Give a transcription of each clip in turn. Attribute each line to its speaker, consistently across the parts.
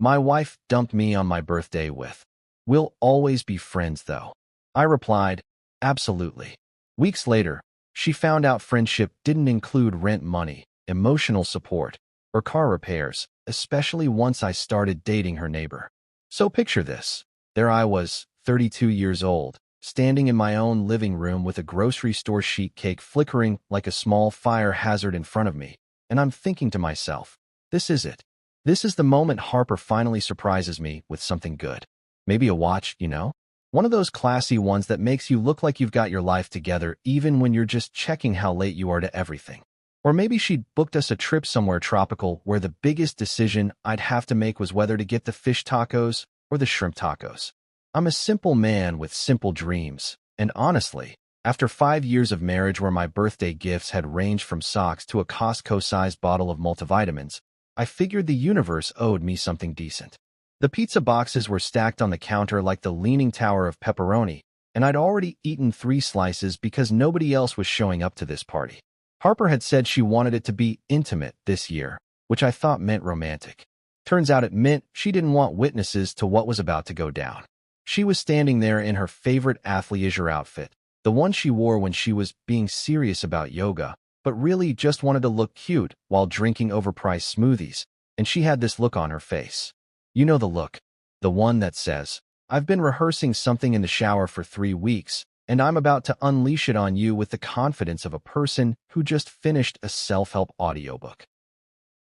Speaker 1: My wife dumped me on my birthday with, "We'll always be friends, though." I replied, "Absolutely." Weeks later, she found out friendship didn't include rent money, emotional support, or car repairs, especially once I started dating her neighbor. So picture this. There I was, 32 years old, standing in my own living room with a grocery store sheet cake flickering like a small fire hazard in front of me, and I'm thinking to myself, this is it. This is the moment Harper finally surprises me with something good. Maybe a watch, you know? One of those classy ones that makes you look like you've got your life together even when you're just checking how late you are to everything. Or maybe she'd booked us a trip somewhere tropical where the biggest decision I'd have to make was whether to get the fish tacos or the shrimp tacos. I'm a simple man with simple dreams, and honestly, after 5 years of marriage where my birthday gifts had ranged from socks to a Costco-sized bottle of multivitamins, I figured the universe owed me something decent. The pizza boxes were stacked on the counter like the Leaning Tower of pepperoni, and I'd already eaten 3 slices because nobody else was showing up to this party. Harper had said she wanted it to be intimate this year, which I thought meant romantic. Turns out it meant she didn't want witnesses to what was about to go down. She was standing there in her favorite athleisure outfit, the one she wore when she was being serious about yoga, but really just wanted to look cute while drinking overpriced smoothies, and she had this look on her face. You know the look, the one that says, "I've been rehearsing something in the shower for 3 weeks, and I'm about to unleash it on you with the confidence of a person who just finished a self-help audiobook."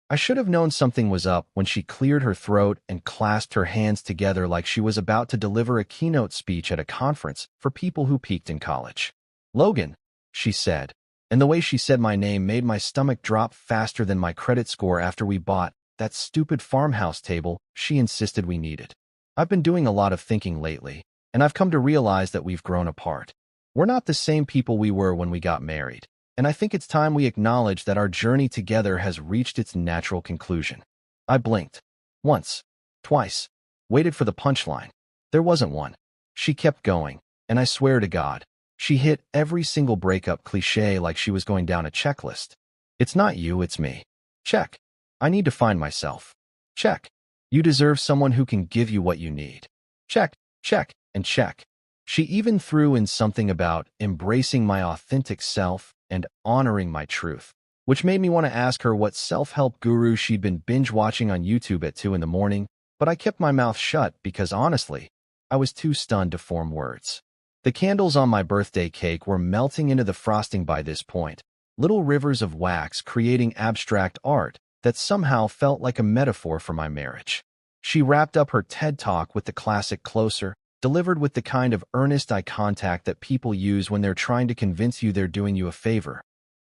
Speaker 1: I should have known something was up when she cleared her throat and clasped her hands together like she was about to deliver a keynote speech at a conference for people who peaked in college. "Logan," she said, and the way she said my name made my stomach drop faster than my credit score after we bought that stupid farmhouse table she insisted we needed. I've been doing a lot of thinking lately, and I've come to realize that we've grown apart. We're not the same people we were when we got married, and I think it's time we acknowledge that our journey together has reached its natural conclusion. I blinked. Once. Twice. Waited for the punchline. There wasn't one. She kept going, and I swear to God, she hit every single breakup cliché like she was going down a checklist. "It's not you, it's me." Check. "I need to find myself." Check. "You deserve someone who can give you what you need." Check, check, and check. She even threw in something about embracing my authentic self and honoring my truth, which made me want to ask her what self-help guru she'd been binge-watching on YouTube at 2 in the morning, but I kept my mouth shut because honestly, I was too stunned to form words. The candles on my birthday cake were melting into the frosting by this point, little rivers of wax creating abstract art that somehow felt like a metaphor for my marriage. She wrapped up her TED Talk with the classic closer, delivered with the kind of earnest eye contact that people use when they're trying to convince you they're doing you a favor.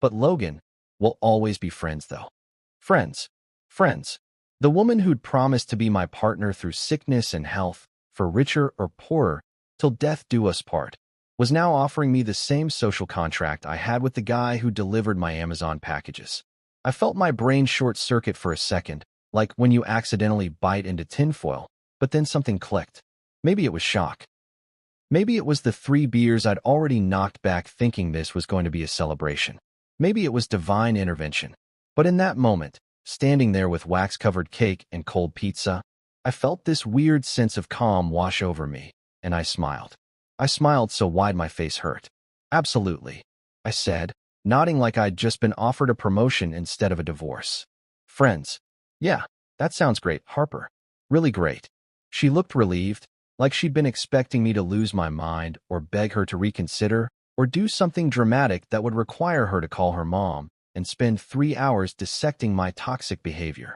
Speaker 1: "But Logan, we'll always be friends though." Friends. Friends. The woman who'd promised to be my partner through sickness and health, for richer or poorer, till death do us part, was now offering me the same social contract I had with the guy who delivered my Amazon packages. I felt my brain short-circuit for a second, like when you accidentally bite into tinfoil, but then something clicked. Maybe it was shock. Maybe it was the 3 beers I'd already knocked back thinking this was going to be a celebration. Maybe it was divine intervention. But in that moment, standing there with wax-covered cake and cold pizza, I felt this weird sense of calm wash over me, and I smiled. I smiled so wide my face hurt. "Absolutely," I said, nodding like I'd just been offered a promotion instead of a divorce. "Friends. Yeah, that sounds great, Harper. Really great." She looked relieved, like she'd been expecting me to lose my mind or beg her to reconsider or do something dramatic that would require her to call her mom and spend 3 hours dissecting my toxic behavior.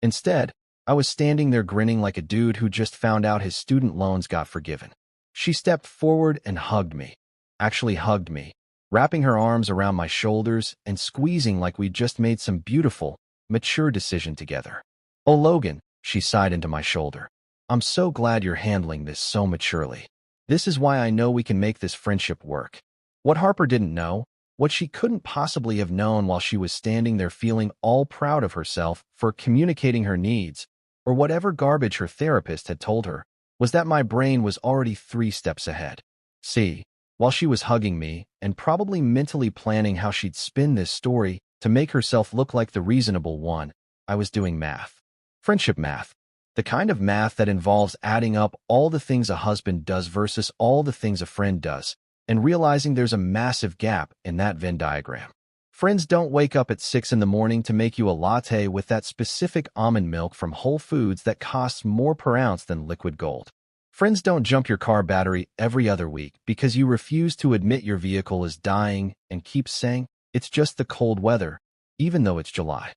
Speaker 1: Instead, I was standing there grinning like a dude who just found out his student loans got forgiven. She stepped forward and hugged me. Actually hugged me, wrapping her arms around my shoulders and squeezing like we'd just made some beautiful, mature decision together. "Oh, Logan," she sighed into my shoulder. "I'm so glad you're handling this so maturely. This is why I know we can make this friendship work." What Harper didn't know, what she couldn't possibly have known while she was standing there feeling all proud of herself for communicating her needs, or whatever garbage her therapist had told her, was that my brain was already 3 steps ahead. See, while she was hugging me and probably mentally planning how she'd spin this story to make herself look like the reasonable one, I was doing math. Friendship math. The kind of math that involves adding up all the things a husband does versus all the things a friend does, and realizing there's a massive gap in that Venn diagram. Friends don't wake up at 6 in the morning to make you a latte with that specific almond milk from Whole Foods that costs more per ounce than liquid gold. Friends don't jump your car battery every other week because you refuse to admit your vehicle is dying and keep saying, "It's just the cold weather," even though it's July.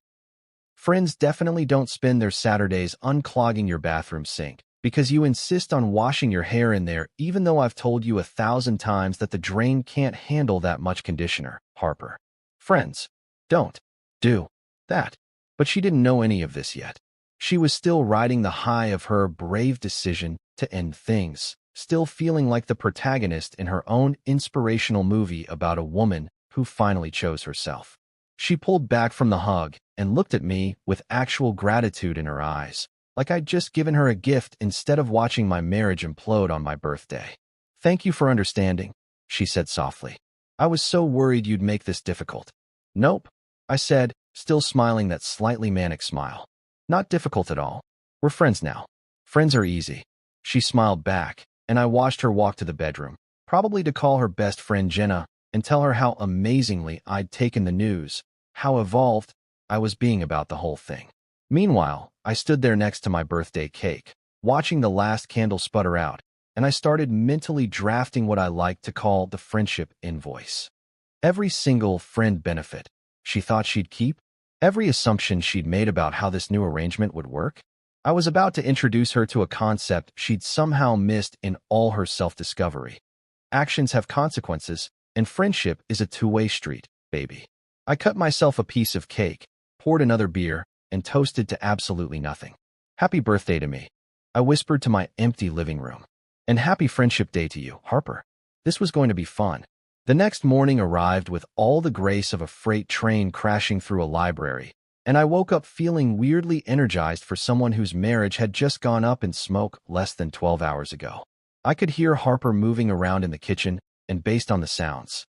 Speaker 1: Friends definitely don't spend their Saturdays unclogging your bathroom sink because you insist on washing your hair in there even though I've told you 1,000 times that the drain can't handle that much conditioner, Harper. Friends don't do that. But she didn't know any of this yet. She was still riding the high of her brave decision to end things, still feeling like the protagonist in her own inspirational movie about a woman who finally chose herself. She pulled back from the hug and looked at me with actual gratitude in her eyes, like I'd just given her a gift instead of watching my marriage implode on my birthday. "Thank you for understanding," she said softly. "I was so worried you'd make this difficult." "Nope," I said, still smiling that slightly manic smile. "Not difficult at all. We're friends now. Friends are easy." She smiled back, and I watched her walk to the bedroom, probably to call her best friend Jenna and tell her how amazingly I'd taken the news, how evolved I was being about the whole thing. Meanwhile, I stood there next to my birthday cake, watching the last candle sputter out, and I started mentally drafting what I liked to call the friendship invoice. Every single friend benefit she thought she'd keep, every assumption she'd made about how this new arrangement would work. I was about to introduce her to a concept she'd somehow missed in all her self-discovery. Actions have consequences, and friendship is a two-way street, baby. I cut myself a piece of cake, poured another beer, and toasted to absolutely nothing. "Happy birthday to me," I whispered to my empty living room. "And happy Friendship Day to you, Harper." This was going to be fun. The next morning arrived with all the grace of a freight train crashing through a library, and I woke up feeling weirdly energized for someone whose marriage had just gone up in smoke less than 12 hours ago. I could hear Harper moving around in the kitchen, and based on the sounds,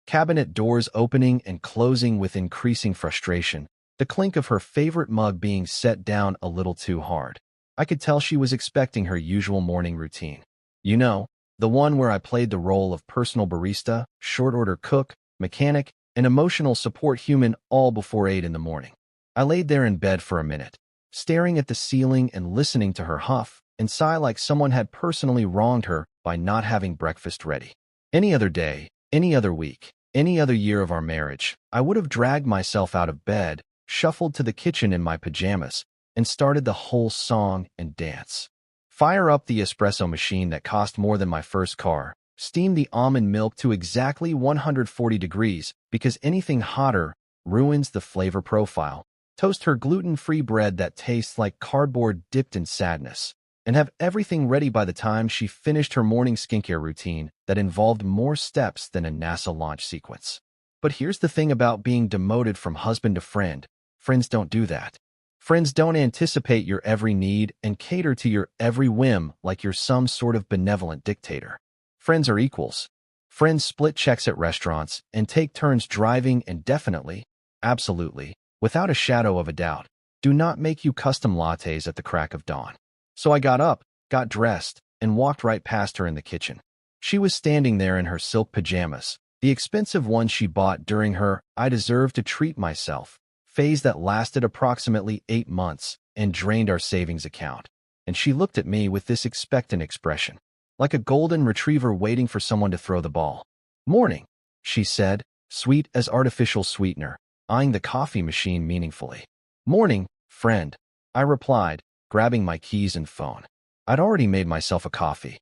Speaker 1: cabinet doors opening and closing with increasing frustration, the clink of her favorite mug being set down a little too hard, I could tell she was expecting her usual morning routine. You know, the one where I played the role of personal barista, short-order cook, mechanic, and emotional support human all before 8 in the morning. I laid there in bed for a minute, staring at the ceiling and listening to her huff and sigh like someone had personally wronged her by not having breakfast ready. Any other day, any other week, any other year of our marriage, I would have dragged myself out of bed, shuffled to the kitchen in my pajamas, and started the whole song and dance. Fire up the espresso machine that cost more than my first car, steam the almond milk to exactly 140 degrees because anything hotter ruins the flavor profile, toast her gluten-free bread that tastes like cardboard dipped in sadness, and have everything ready by the time she finished her morning skincare routine that involved more steps than a NASA launch sequence. But here's the thing about being demoted from husband to friend. Friends don't do that. Friends don't anticipate your every need and cater to your every whim like you're some sort of benevolent dictator. Friends are equals. Friends split checks at restaurants and take turns driving and definitely, absolutely, without a shadow of a doubt, do not make you custom lattes at the crack of dawn. So I got up, got dressed, and walked right past her in the kitchen. She was standing there in her silk pajamas, the expensive ones she bought during her "I deserve to treat myself" phase that lasted approximately 8 months and drained our savings account. And she looked at me with this expectant expression, like a golden retriever waiting for someone to throw the ball. "Morning," she said, sweet as artificial sweetener, eyeing the coffee machine meaningfully. "Morning, friend," I replied, grabbing my keys and phone. I'd already made myself a coffee.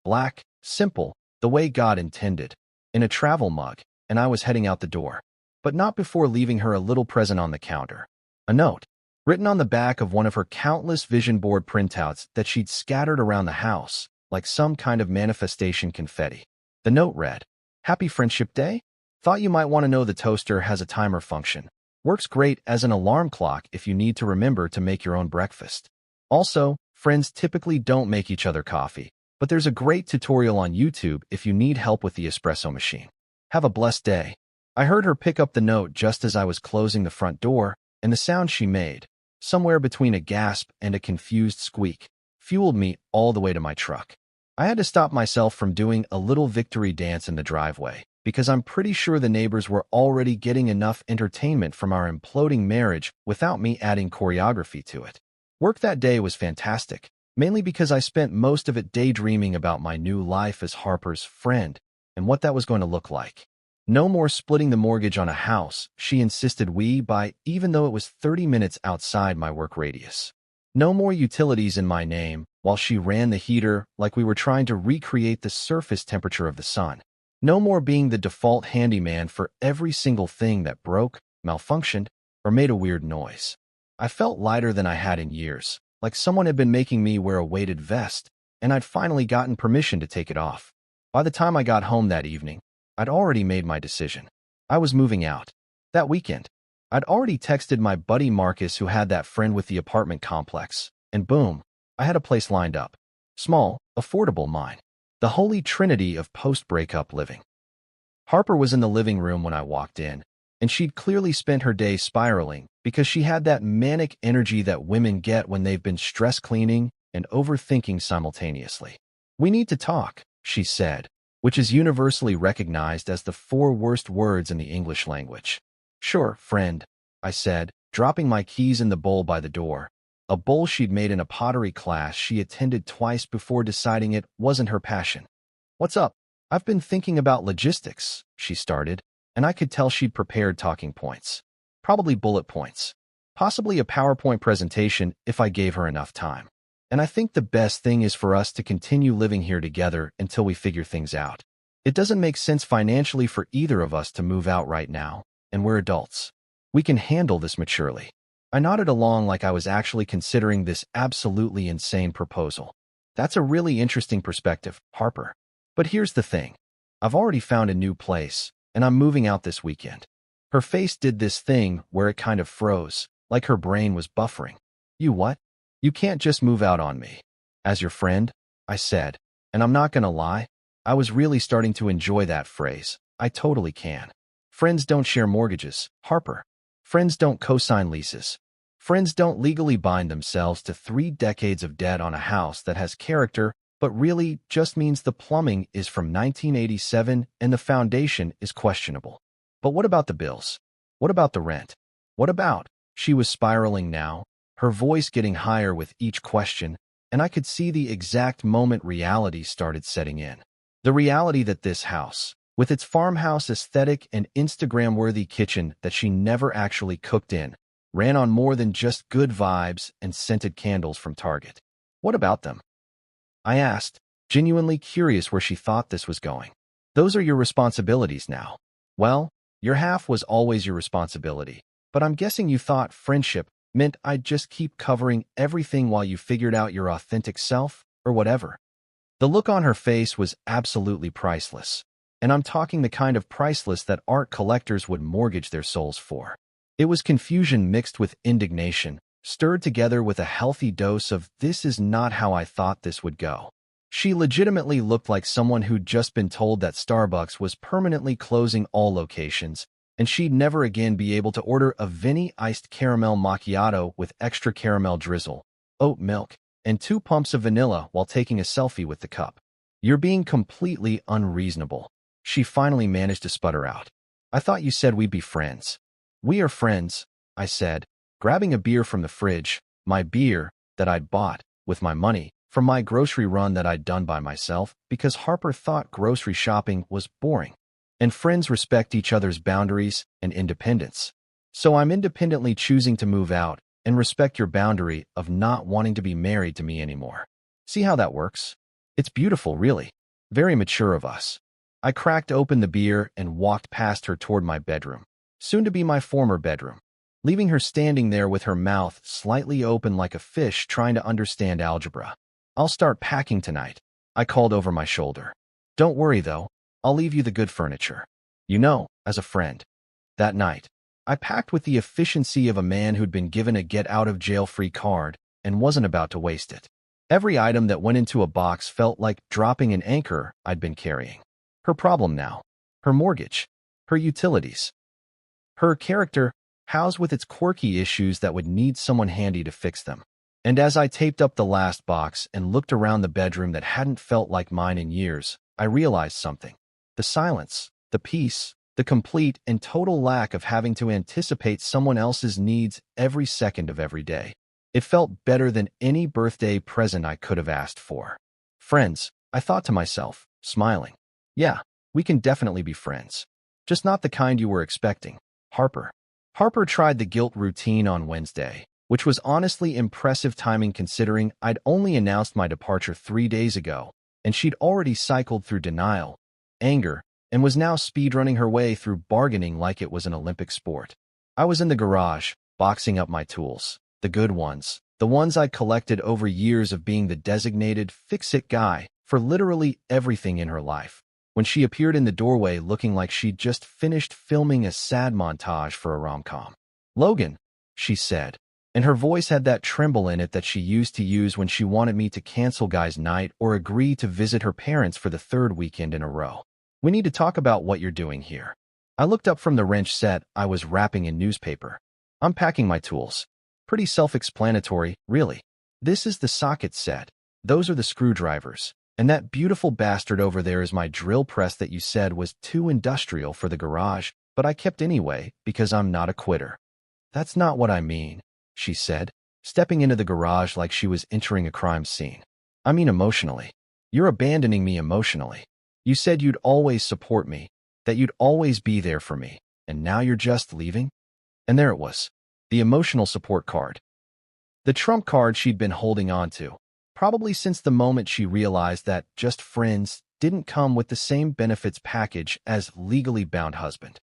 Speaker 1: Black, simple, the way God intended, in a travel mug, and I was heading out the door. But not before leaving her a little present on the counter. A note, written on the back of one of her countless vision board printouts that she'd scattered around the house, like some kind of manifestation confetti. The note read, "Happy Friendship Day? Thought you might want to know the toaster has a timer function. Works great as an alarm clock if you need to remember to make your own breakfast. Also, friends typically don't make each other coffee, but there's a great tutorial on YouTube if you need help with the espresso machine. Have a blessed day." I heard her pick up the note just as I was closing the front door, and the sound she made, somewhere between a gasp and a confused squeak, fueled me all the way to my truck. I had to stop myself from doing a little victory dance in the driveway, because I'm pretty sure the neighbors were already getting enough entertainment from our imploding marriage without me adding choreography to it. Work that day was fantastic, mainly because I spent most of it daydreaming about my new life as Harper's friend and what that was going to look like. No more splitting the mortgage on a house, she insisted we buy, even though it was 30 minutes outside my work radius. No more utilities in my name, while she ran the heater like we were trying to recreate the surface temperature of the sun. No more being the default handyman for every single thing that broke, malfunctioned, or made a weird noise. I felt lighter than I had in years, like someone had been making me wear a weighted vest, and I'd finally gotten permission to take it off. By the time I got home that evening, I'd already made my decision. I was moving out. That weekend, I'd already texted my buddy Marcus, who had that friend with the apartment complex, and boom, I had a place lined up. Small, affordable, mine. The holy trinity of post-breakup living. Harper was in the living room when I walked in, and she'd clearly spent her day spiraling because she had that manic energy that women get when they've been stress cleaning and overthinking simultaneously. "We need to talk," she said, which is universally recognized as the 4 worst words in the English language. "Sure, friend," I said, dropping my keys in the bowl by the door, a bowl she'd made in a pottery class she attended twice before deciding it wasn't her passion. "What's up?" "I've been thinking about logistics," she started, and I could tell she'd prepared talking points. Probably bullet points. Possibly a PowerPoint presentation if I gave her enough time. "And I think the best thing is for us to continue living here together until we figure things out. It doesn't make sense financially for either of us to move out right now, and we're adults. We can handle this maturely." I nodded along like I was actually considering this absolutely insane proposal. "That's a really interesting perspective, Harper. But here's the thing. I've already found a new place, and I'm moving out this weekend." Her face did this thing where it kind of froze, like her brain was buffering. "You what? You can't just move out on me." "As your friend," I said, and I'm not gonna lie, I was really starting to enjoy that phrase. I totally can. Friends don't share mortgages, Harper. Friends don't co-sign leases. Friends don't legally bind themselves to 3 decades of debt on a house that has character, but really just means the plumbing is from 1987 and the foundation is questionable. But what about the bills? What about the rent? What about? She was spiraling now, her voice getting higher with each question, and I could see the exact moment reality started setting in. The reality that this house, with its farmhouse aesthetic and Instagram-worthy kitchen that she never actually cooked in, ran on more than just good vibes and scented candles from Target. "What about them?" I asked, genuinely curious where she thought this was going. "Those are your responsibilities now." "Well, your half was always your responsibility, but I'm guessing you thought friendship meant I'd just keep covering everything while you figured out your authentic self, or whatever." The look on her face was absolutely priceless, and I'm talking the kind of priceless that art collectors would mortgage their souls for. It was confusion mixed with indignation, stirred together with a healthy dose of "this is not how I thought this would go." She legitimately looked like someone who'd just been told that Starbucks was permanently closing all locations, and she'd never again be able to order a Vinny iced caramel macchiato with extra caramel drizzle, oat milk, and 2 pumps of vanilla while taking a selfie with the cup. "You're being completely unreasonable," she finally managed to sputter out. "I thought you said we'd be friends." "We are friends," I said, grabbing a beer from the fridge, my beer that I'd bought, with my money, from my grocery run that I'd done by myself because Harper thought grocery shopping was boring. And friends respect each other's boundaries and independence. So I'm independently choosing to move out and respect your boundary of not wanting to be married to me anymore. See how that works? It's beautiful, really. Very mature of us. I cracked open the beer and walked past her toward my bedroom, soon to be my former bedroom, leaving her standing there with her mouth slightly open like a fish trying to understand algebra. "I'll start packing tonight," I called over my shoulder. "Don't worry, though. I'll leave you the good furniture. You know, as a friend." That night, I packed with the efficiency of a man who'd been given a get-out-of-jail-free card and wasn't about to waste it. Every item that went into a box felt like dropping an anchor I'd been carrying. Her problem now, her mortgage, her utilities, her character, housed with its quirky issues that would need someone handy to fix them. And as I taped up the last box and looked around the bedroom that hadn't felt like mine in years, I realized something. The silence, the peace, the complete and total lack of having to anticipate someone else's needs every second of every day. It felt better than any birthday present I could have asked for. Friends, I thought to myself, smiling. Yeah, we can definitely be friends. Just not the kind you were expecting. Harper. Harper tried the guilt routine on Wednesday, which was honestly impressive timing considering I'd only announced my departure 3 days ago, and she'd already cycled through denial, anger, and was now speedrunning her way through bargaining like it was an Olympic sport. I was in the garage, boxing up my tools, the good ones, the ones I'd collected over years of being the designated fix-it guy for literally everything in her life, when she appeared in the doorway looking like she'd just finished filming a sad montage for a rom-com. "Logan," she said, and her voice had that tremble in it that she used to use when she wanted me to cancel guys' night or agree to visit her parents for the 3rd weekend in a row. "We need to talk about what you're doing here." I looked up from the wrench set I was wrapping in newspaper. "I'm packing my tools." Pretty self-explanatory, really. This is the socket set. Those are the screwdrivers. And that beautiful bastard over there is my drill press that you said was too industrial for the garage, but I kept anyway because I'm not a quitter. "That's not what I mean," she said, stepping into the garage like she was entering a crime scene. "I mean emotionally. You're abandoning me emotionally. You said you'd always support me, that you'd always be there for me, and now you're just leaving?" And there it was, the emotional support card. The trump card she'd been holding on to, probably since the moment she realized that just friends didn't come with the same benefits package as legally bound husband.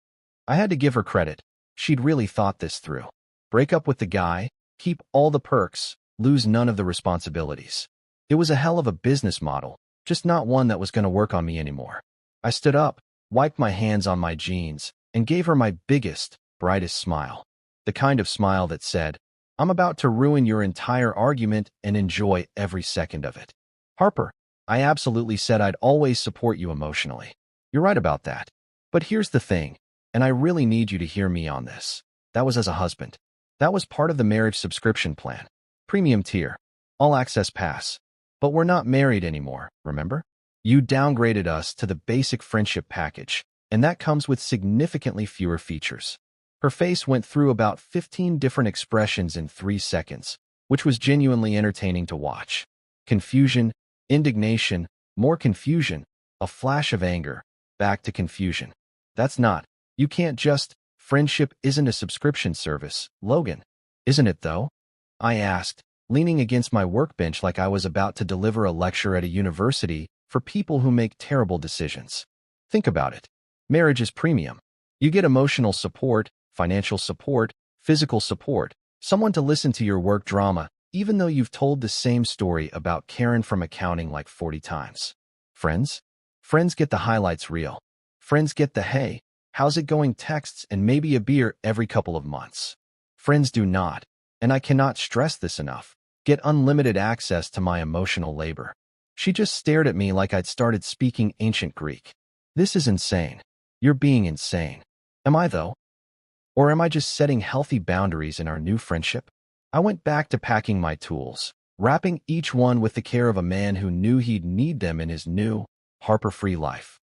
Speaker 1: I had to give her credit. She'd really thought this through. Break up with the guy, keep all the perks, lose none of the responsibilities. It was a hell of a business model, just not one that was going to work on me anymore. I stood up, wiped my hands on my jeans, and gave her my biggest, brightest smile. The kind of smile that said, "I'm about to ruin your entire argument and enjoy every second of it." "Harper, I absolutely said I'd always support you emotionally. You're right about that. But here's the thing, and I really need you to hear me on this. That was as a husband. That was part of the marriage subscription plan. Premium tier. All access pass. But we're not married anymore, remember? You downgraded us to the basic friendship package, and that comes with significantly fewer features." Her face went through about 15 different expressions in 3 seconds, which was genuinely entertaining to watch. Confusion, indignation, more confusion, a flash of anger, back to confusion. "That's not. You can't just. Friendship isn't a subscription service, Logan." "Isn't it, though?" I asked, leaning against my workbench like I was about to deliver a lecture at a university for people who make terrible decisions. Think about it. Marriage is premium. You get emotional support, financial support, physical support, someone to listen to your work drama, even though you've told the same story about Karen from accounting like 40 times. Friends? Friends get the highlights reel. Friends get the "hey, how's it going" texts and maybe a beer every couple of months. Friends do not, and I cannot stress this enough, get unlimited access to my emotional labor. She just stared at me like I'd started speaking ancient Greek. "This is insane. You're being insane." Am I, though? Or am I just setting healthy boundaries in our new friendship? I went back to packing my tools, wrapping each one with the care of a man who knew he'd need them in his new, Harper-free life.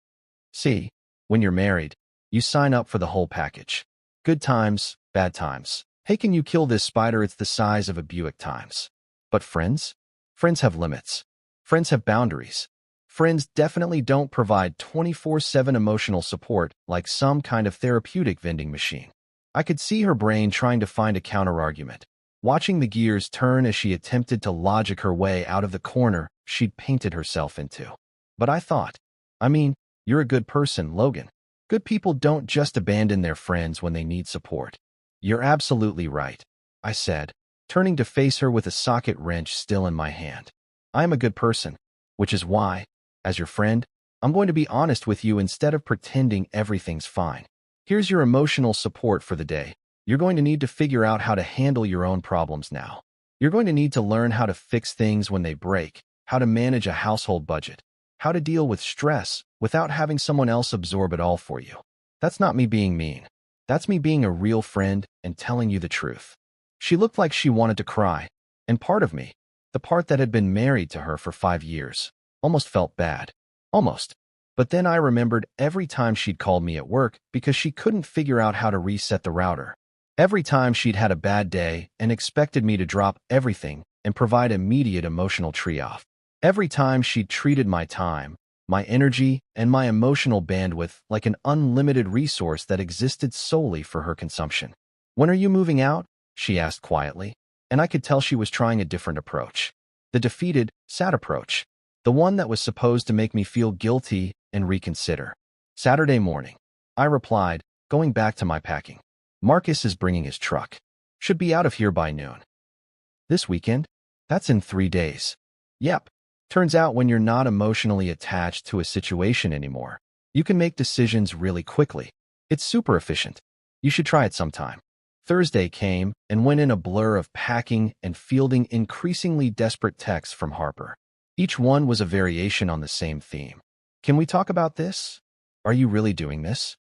Speaker 1: See, when you're married, you sign up for the whole package. Good times, bad times. Hey, can you kill this spider? It's the size of a Buick times. But friends? Friends have limits. Friends have boundaries. Friends definitely don't provide 24/7 emotional support like some kind of therapeutic vending machine. I could see her brain trying to find a counterargument, watching the gears turn as she attempted to logic her way out of the corner she'd painted herself into. But I thought, you're a good person, Logan. Good people don't just abandon their friends when they need support. "You're absolutely right," I said, turning to face her with a socket wrench still in my hand. "I am a good person, which is why, as your friend, I'm going to be honest with you instead of pretending everything's fine. Here's your emotional support for the day. You're going to need to figure out how to handle your own problems now. You're going to need to learn how to fix things when they break, how to manage a household budget, how to deal with stress without having someone else absorb it all for you." That's not me being mean. That's me being a real friend and telling you the truth. She looked like she wanted to cry, and part of me, the part that had been married to her for 5 years, almost felt bad. Almost. But then I remembered every time she'd called me at work because she couldn't figure out how to reset the router. Every time she'd had a bad day and expected me to drop everything and provide immediate emotional tree-off. Every time she'd treated my time, my energy, and my emotional bandwidth like an unlimited resource that existed solely for her consumption. "When are you moving out?" she asked quietly, and I could tell she was trying a different approach. The defeated, sad approach. The one that was supposed to make me feel guilty and reconsider. "Saturday morning," I replied, going back to my packing. "Marcus is bringing his truck. Should be out of here by noon." "This weekend? That's in 3 days." "Yep. Turns out when you're not emotionally attached to a situation anymore, you can make decisions really quickly. It's super efficient. You should try it sometime." Thursday came and went in a blur of packing and fielding increasingly desperate texts from Harper. Each one was a variation on the same theme. "Can we talk about this? Are you really doing this?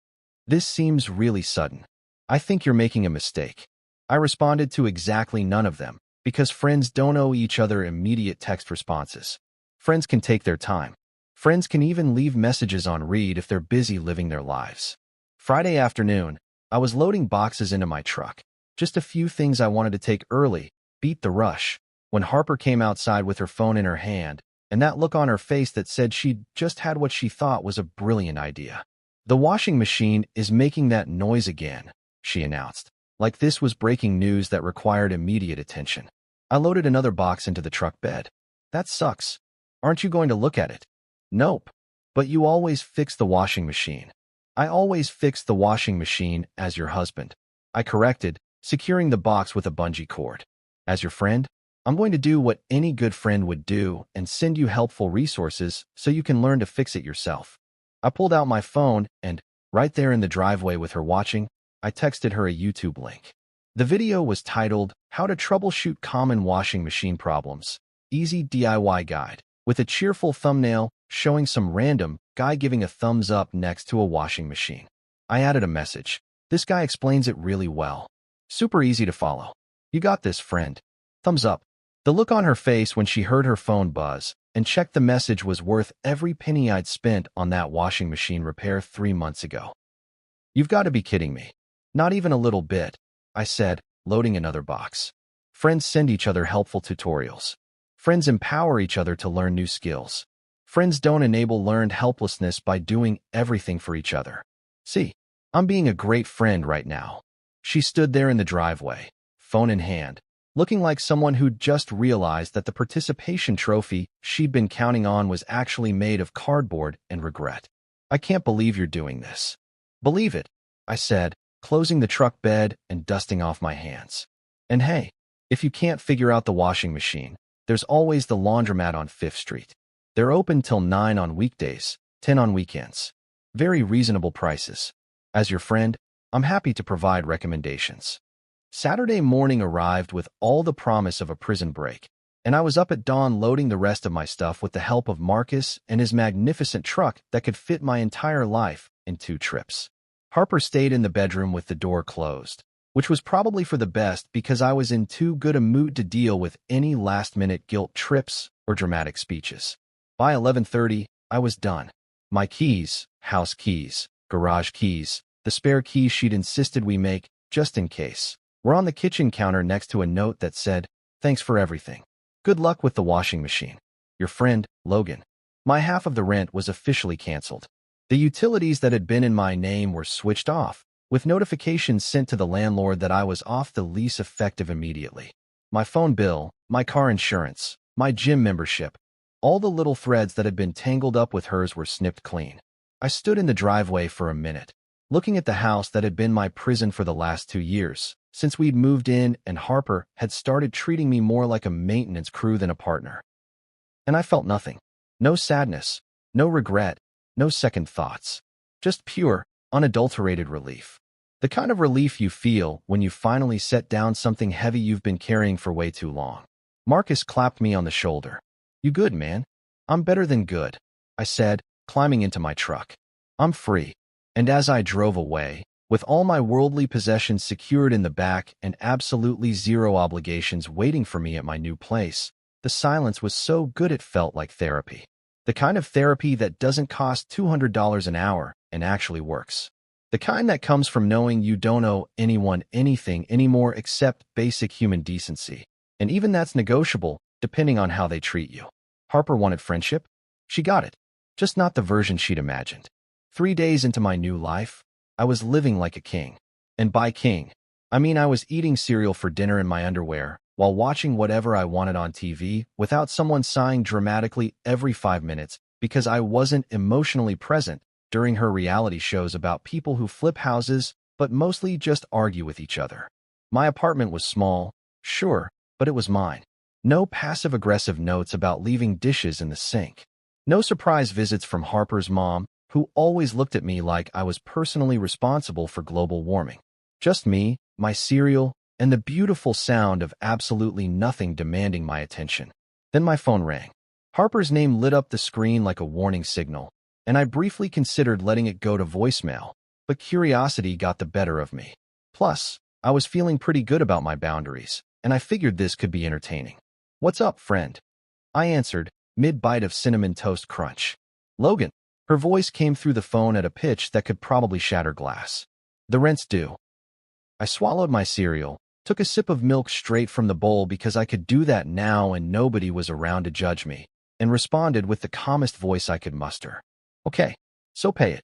Speaker 1: This seems really sudden. I think you're making a mistake." I responded to exactly none of them, because friends don't owe each other immediate text responses. Friends can take their time. Friends can even leave messages on read if they're busy living their lives. Friday afternoon, I was loading boxes into my truck. Just a few things I wanted to take early, beat the rush, when Harper came outside with her phone in her hand, and that look on her face that said she'd just had what she thought was a brilliant idea. "The washing machine is making that noise again," she announced, like this was breaking news that required immediate attention. I loaded another box into the truck bed. "That sucks. Aren't you going to look at it?" "Nope. But you always fix the washing machine." "I always fix the washing machine as your husband," I corrected, securing the box with a bungee cord. "As your friend, I'm going to do what any good friend would do and send you helpful resources so you can learn to fix it yourself." I pulled out my phone and, right there in the driveway with her watching, I texted her a YouTube link. The video was titled, "How to Troubleshoot Common Washing Machine Problems, Easy DIY Guide," with a cheerful thumbnail showing some random guy giving a thumbs up next to a washing machine. I added a message. "This guy explains it really well. Super easy to follow. You got this, friend. Thumbs up." The look on her face when she heard her phone buzz and checked the message was worth every penny I'd spent on that washing machine repair 3 months ago. "You've got to be kidding me." "Not even a little bit," I said, loading another box. Friends send each other helpful tutorials. Friends empower each other to learn new skills. Friends don't enable learned helplessness by doing everything for each other. "See, I'm being a great friend right now." She stood there in the driveway, phone in hand, looking like someone who'd just realized that the participation trophy she'd been counting on was actually made of cardboard and regret. "I can't believe you're doing this." "Believe it," I said, closing the truck bed and dusting off my hands. "And hey, if you can't figure out the washing machine, there's always the laundromat on 5th Street. They're open till 9 on weekdays, 10 on weekends. Very reasonable prices. As your friend, I'm happy to provide recommendations." Saturday morning arrived with all the promise of a prison break, and I was up at dawn loading the rest of my stuff with the help of Marcus and his magnificent truck that could fit my entire life in 2 trips. Harper stayed in the bedroom with the door closed, which was probably for the best because I was in too good a mood to deal with any last-minute guilt trips or dramatic speeches. By 11:30, I was done. My keys, house keys, garage keys, the spare keys she'd insisted we make, just in case, were on the kitchen counter next to a note that said, "Thanks for everything. Good luck with the washing machine. Your friend, Logan." My half of the rent was officially canceled. The utilities that had been in my name were switched off, with notifications sent to the landlord that I was off the lease effective immediately. My phone bill, my car insurance, my gym membership, all the little threads that had been tangled up with hers were snipped clean. I stood in the driveway for a minute, looking at the house that had been my prison for the last 2 years, since we'd moved in and Harper had started treating me more like a maintenance crew than a partner. And I felt nothing. No sadness, no regret, no second thoughts. Just pure, unadulterated relief. The kind of relief you feel when you finally set down something heavy you've been carrying for way too long. Marcus clapped me on the shoulder. "You good, man?" "I'm better than good," I said, climbing into my truck. "I'm free." And as I drove away, With all my worldly possessions secured in the back and absolutely zero obligations waiting for me at my new place, the silence was so good it felt like therapy. The kind of therapy that doesn't cost $200 an hour and actually works. The kind that comes from knowing you don't owe anyone anything anymore except basic human decency. And even that's negotiable, depending on how they treat you. Harper wanted friendship. She got it, just not the version she'd imagined. 3 days into my new life, I was living like a king. And by king, I mean I was eating cereal for dinner in my underwear, while watching whatever I wanted on TV without someone sighing dramatically every 5 minutes because I wasn't emotionally present during her reality shows about people who flip houses but mostly just argue with each other. My apartment was small, sure, but it was mine. No passive-aggressive notes about leaving dishes in the sink. No surprise visits from Harper's mom, who always looked at me like I was personally responsible for global warming. Just me, my cereal, and the beautiful sound of absolutely nothing demanding my attention. Then my phone rang. Harper's name lit up the screen like a warning signal, and I briefly considered letting it go to voicemail, but curiosity got the better of me. Plus, I was feeling pretty good about my boundaries, and I figured this could be entertaining. "What's up, friend?" I answered, mid-bite of Cinnamon Toast Crunch. "Logan." Her voice came through the phone at a pitch that could probably shatter glass. "The rent's due." I swallowed my cereal, took a sip of milk straight from the bowl because I could do that now and nobody was around to judge me, and responded with the calmest voice I could muster. "Okay, so pay it."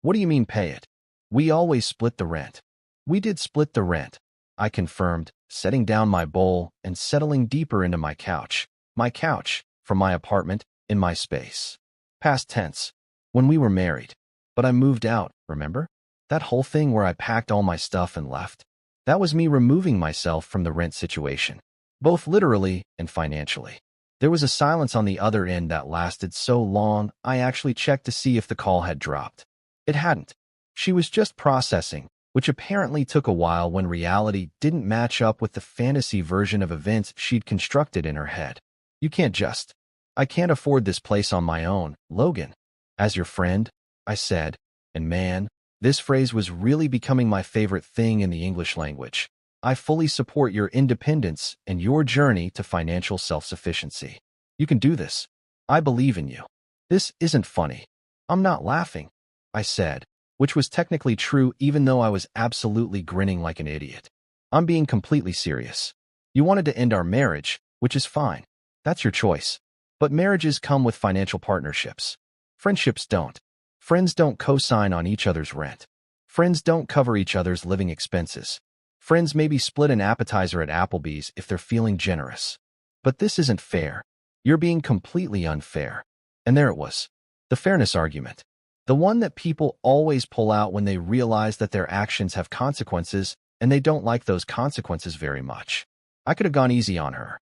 Speaker 1: "What do you mean pay it?" "We always split the rent." "We did split the rent," I confirmed, setting down my bowl and settling deeper into my couch. My couch, from my apartment, in my space. Past tense. When we were married. But I moved out, remember? That whole thing where I packed all my stuff and left? That was me removing myself from the rent situation, both literally and financially. There was a silence on the other end that lasted so long, I actually checked to see if the call had dropped. It hadn't. She was just processing, which apparently took a while when reality didn't match up with the fantasy version of events she'd constructed in her head. "You can't just. I can't afford this place on my own, Logan." "As your friend," I said, and man, this phrase was really becoming my favorite thing in the English language. "I fully support your independence and your journey to financial self-sufficiency. You can do this. I believe in you." "This isn't funny. I'm not laughing," I said, which was technically true even though I was absolutely grinning like an idiot. "I'm being completely serious. You wanted to end our marriage, which is fine. That's your choice. But marriages come with financial partnerships. Friendships don't. Friends don't co-sign on each other's rent. Friends don't cover each other's living expenses. Friends maybe split an appetizer at Applebee's if they're feeling generous. But this isn't fair. You're being completely unfair." And there it was. The fairness argument. The one that people always pull out when they realize that their actions have consequences and they don't like those consequences very much. I could have gone easy on her.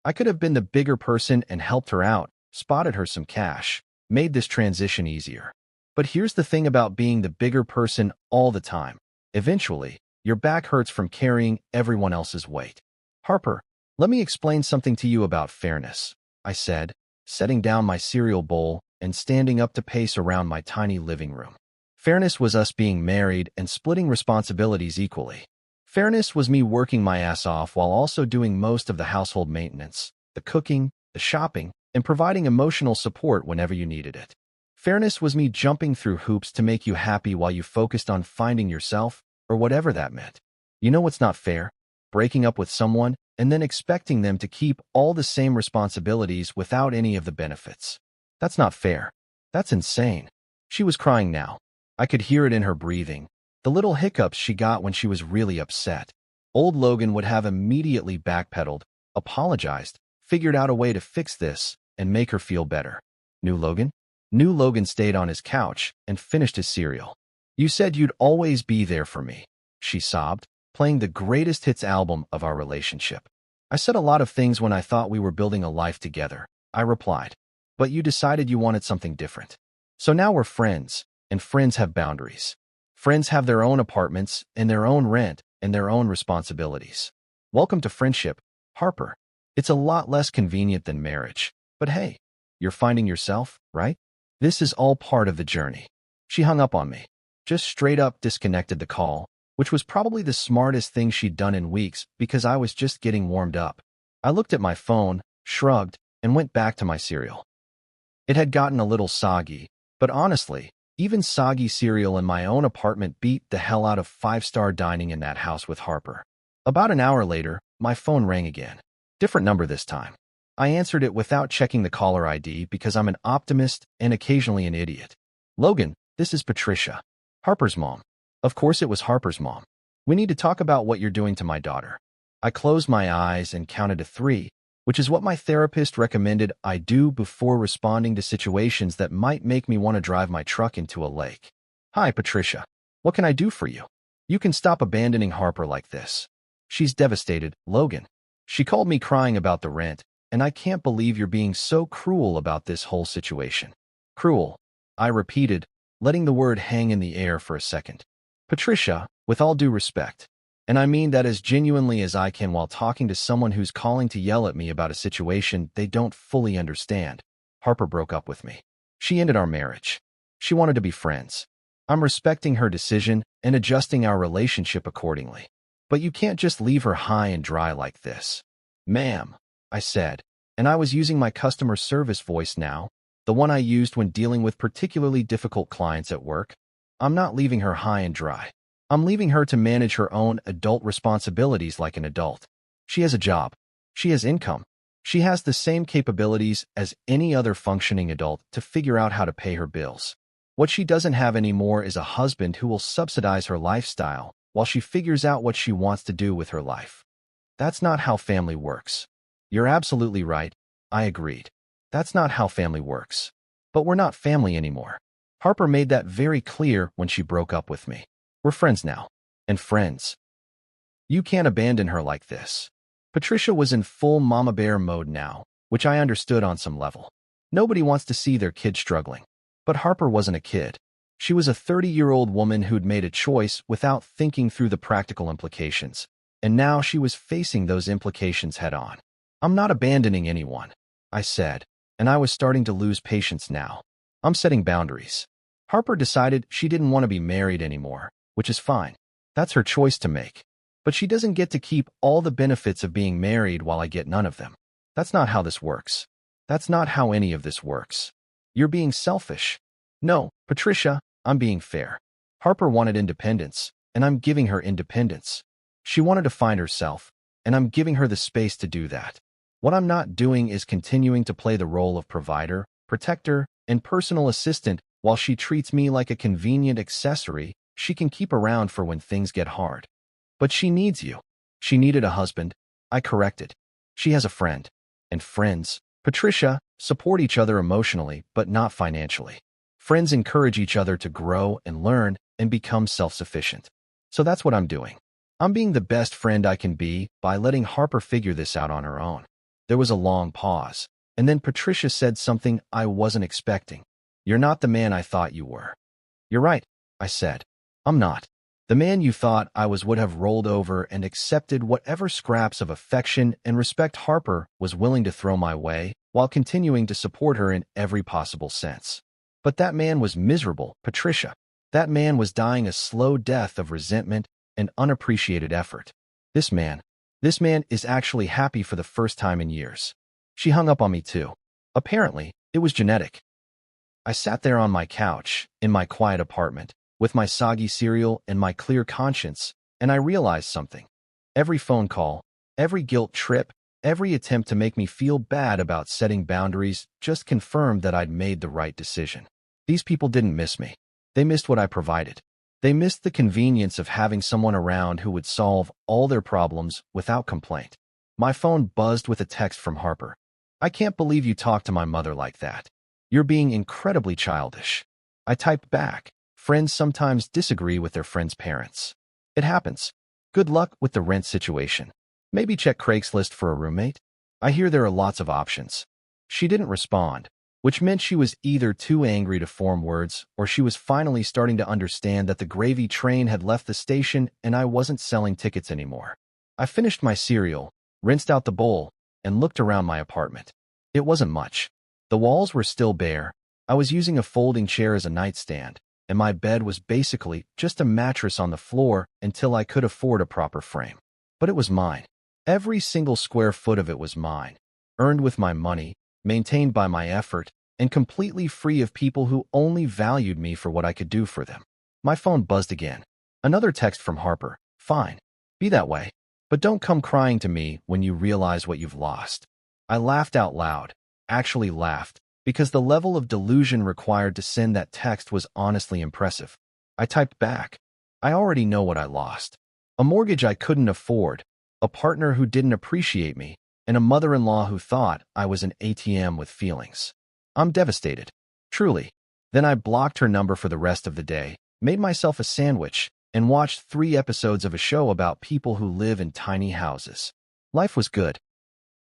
Speaker 1: I could have been the bigger person and helped her out, spotted her some cash, made this transition easier. But here's the thing about being the bigger person all the time. Eventually, your back hurts from carrying everyone else's weight. "Harper, let me explain something to you about fairness," I said, setting down my cereal bowl and standing up to pace around my tiny living room. Fairness was us being married and splitting responsibilities equally. Fairness was me working my ass off while also doing most of the household maintenance, the cooking, the shopping, and providing emotional support whenever you needed it. Fairness was me jumping through hoops to make you happy while you focused on finding yourself, or whatever that meant. You know what's not fair? Breaking up with someone and then expecting them to keep all the same responsibilities without any of the benefits. That's not fair. That's insane. She was crying now. I could hear it in her breathing, the little hiccups she got when she was really upset. Old Logan would have immediately backpedaled, apologized, figured out a way to fix this, and make her feel better. New Logan? New Logan stayed on his couch and finished his cereal. "You said you'd always be there for me," she sobbed, playing the greatest hits album of our relationship. "I said a lot of things when I thought we were building a life together," I replied. "But you decided you wanted something different. So now we're friends, and friends have boundaries. Friends have their own apartments and their own rent and their own responsibilities. Welcome to friendship, Harper. It's a lot less convenient than marriage. But hey, you're finding yourself, right? This is all part of the journey." She hung up on me. just straight up disconnected the call, which was probably the smartest thing she'd done in weeks because I was just getting warmed up. I looked at my phone, shrugged, and went back to my cereal. It had gotten a little soggy, but honestly, even soggy cereal in my own apartment beat the hell out of five-star dining in that house with Harper. About an hour later, my phone rang again. Different number this time. I answered it without checking the caller ID because I'm an optimist and occasionally an idiot. Logan, this is Patricia. Harper's mom. Of course it was Harper's mom. We need to talk about what you're doing to my daughter. I closed my eyes and counted to 3, which is what my therapist recommended I do before responding to situations that might make me want to drive my truck into a lake. Hi, Patricia. What can I do for you? You can stop abandoning Harper like this. She's devastated, Logan. She called me crying about the rent, and I can't believe you're being so cruel about this whole situation. Cruel, I repeated, letting the word hang in the air for a second. Patricia, with all due respect, and I mean that as genuinely as I can while talking to someone who's calling to yell at me about a situation they don't fully understand. Harper broke up with me. She ended our marriage. She wanted to be friends. I'm respecting her decision and adjusting our relationship accordingly. But you can't just leave her high and dry like this. Ma'am, I said, and I was using my customer service voice now, the one I used when dealing with particularly difficult clients at work. I'm not leaving her high and dry. I'm leaving her to manage her own adult responsibilities like an adult. She has a job. She has income. She has the same capabilities as any other functioning adult to figure out how to pay her bills. What she doesn't have anymore is a husband who will subsidize her lifestyle while she figures out what she wants to do with her life. That's not how family works. You're absolutely right. I agreed. That's not how family works. But we're not family anymore. Harper made that very clear when she broke up with me. We're friends now. And friends. You can't abandon her like this. Patricia was in full mama bear mode now, which I understood on some level. Nobody wants to see their kid struggling. But Harper wasn't a kid. She was a 30-year-old woman who'd made a choice without thinking through the practical implications, and now she was facing those implications head-on. I'm not abandoning anyone, I said, and I was starting to lose patience now. I'm setting boundaries. Harper decided she didn't want to be married anymore, which is fine. That's her choice to make. But she doesn't get to keep all the benefits of being married while I get none of them. That's not how this works. That's not how any of this works. You're being selfish. No, Patricia, I'm being fair. Harper wanted independence, and I'm giving her independence. She wanted to find herself, and I'm giving her the space to do that. What I'm not doing is continuing to play the role of provider, protector, and personal assistant while she treats me like a convenient accessory she can keep around for when things get hard. But she needs you. She needed a husband. I corrected. She has a friend. And friends, Patricia, support each other emotionally, but not financially. Friends encourage each other to grow and learn and become self-sufficient. So that's what I'm doing. I'm being the best friend I can be by letting Harper figure this out on her own. There was a long pause, and then Patricia said something I wasn't expecting. You're not the man I thought you were. You're right, I said. I'm not. The man you thought I was would have rolled over and accepted whatever scraps of affection and respect Harper was willing to throw my way while continuing to support her in every possible sense. But that man was miserable, Patricia. That man was dying a slow death of resentment and unappreciated effort. This man is actually happy for the first time in years. She hung up on me too. Apparently, it was genetic. I sat there on my couch, in my quiet apartment, with my soggy cereal and my clear conscience, and I realized something. Every phone call, every guilt trip, every attempt to make me feel bad about setting boundaries just confirmed that I'd made the right decision. These people didn't miss me. They missed what I provided. They missed the convenience of having someone around who would solve all their problems without complaint. My phone buzzed with a text from Harper. I can't believe you talked to my mother like that. You're being incredibly childish. I typed back. Friends sometimes disagree with their friends' parents. It happens. Good luck with the rent situation. Maybe check Craigslist for a roommate. I hear there are lots of options. She didn't respond, which meant she was either too angry to form words or she was finally starting to understand that the gravy train had left the station and I wasn't selling tickets anymore. I finished my cereal, rinsed out the bowl, and looked around my apartment. It wasn't much. The walls were still bare. I was using a folding chair as a nightstand, and my bed was basically just a mattress on the floor until I could afford a proper frame. But it was mine. Every single square foot of it was mine, earned with my money, maintained by my effort, and completely free of people who only valued me for what I could do for them. My phone buzzed again. Another text from Harper. Fine. Be that way. But don't come crying to me when you realize what you've lost. I laughed out loud, actually laughed, because the level of delusion required to send that text was honestly impressive. I typed back. I already know what I lost. A mortgage I couldn't afford, a partner who didn't appreciate me, and a mother-in-law who thought I was an ATM with feelings. I'm devastated. Truly. Then I blocked her number for the rest of the day, made myself a sandwich, and watched 3 episodes of a show about people who live in tiny houses. Life was good.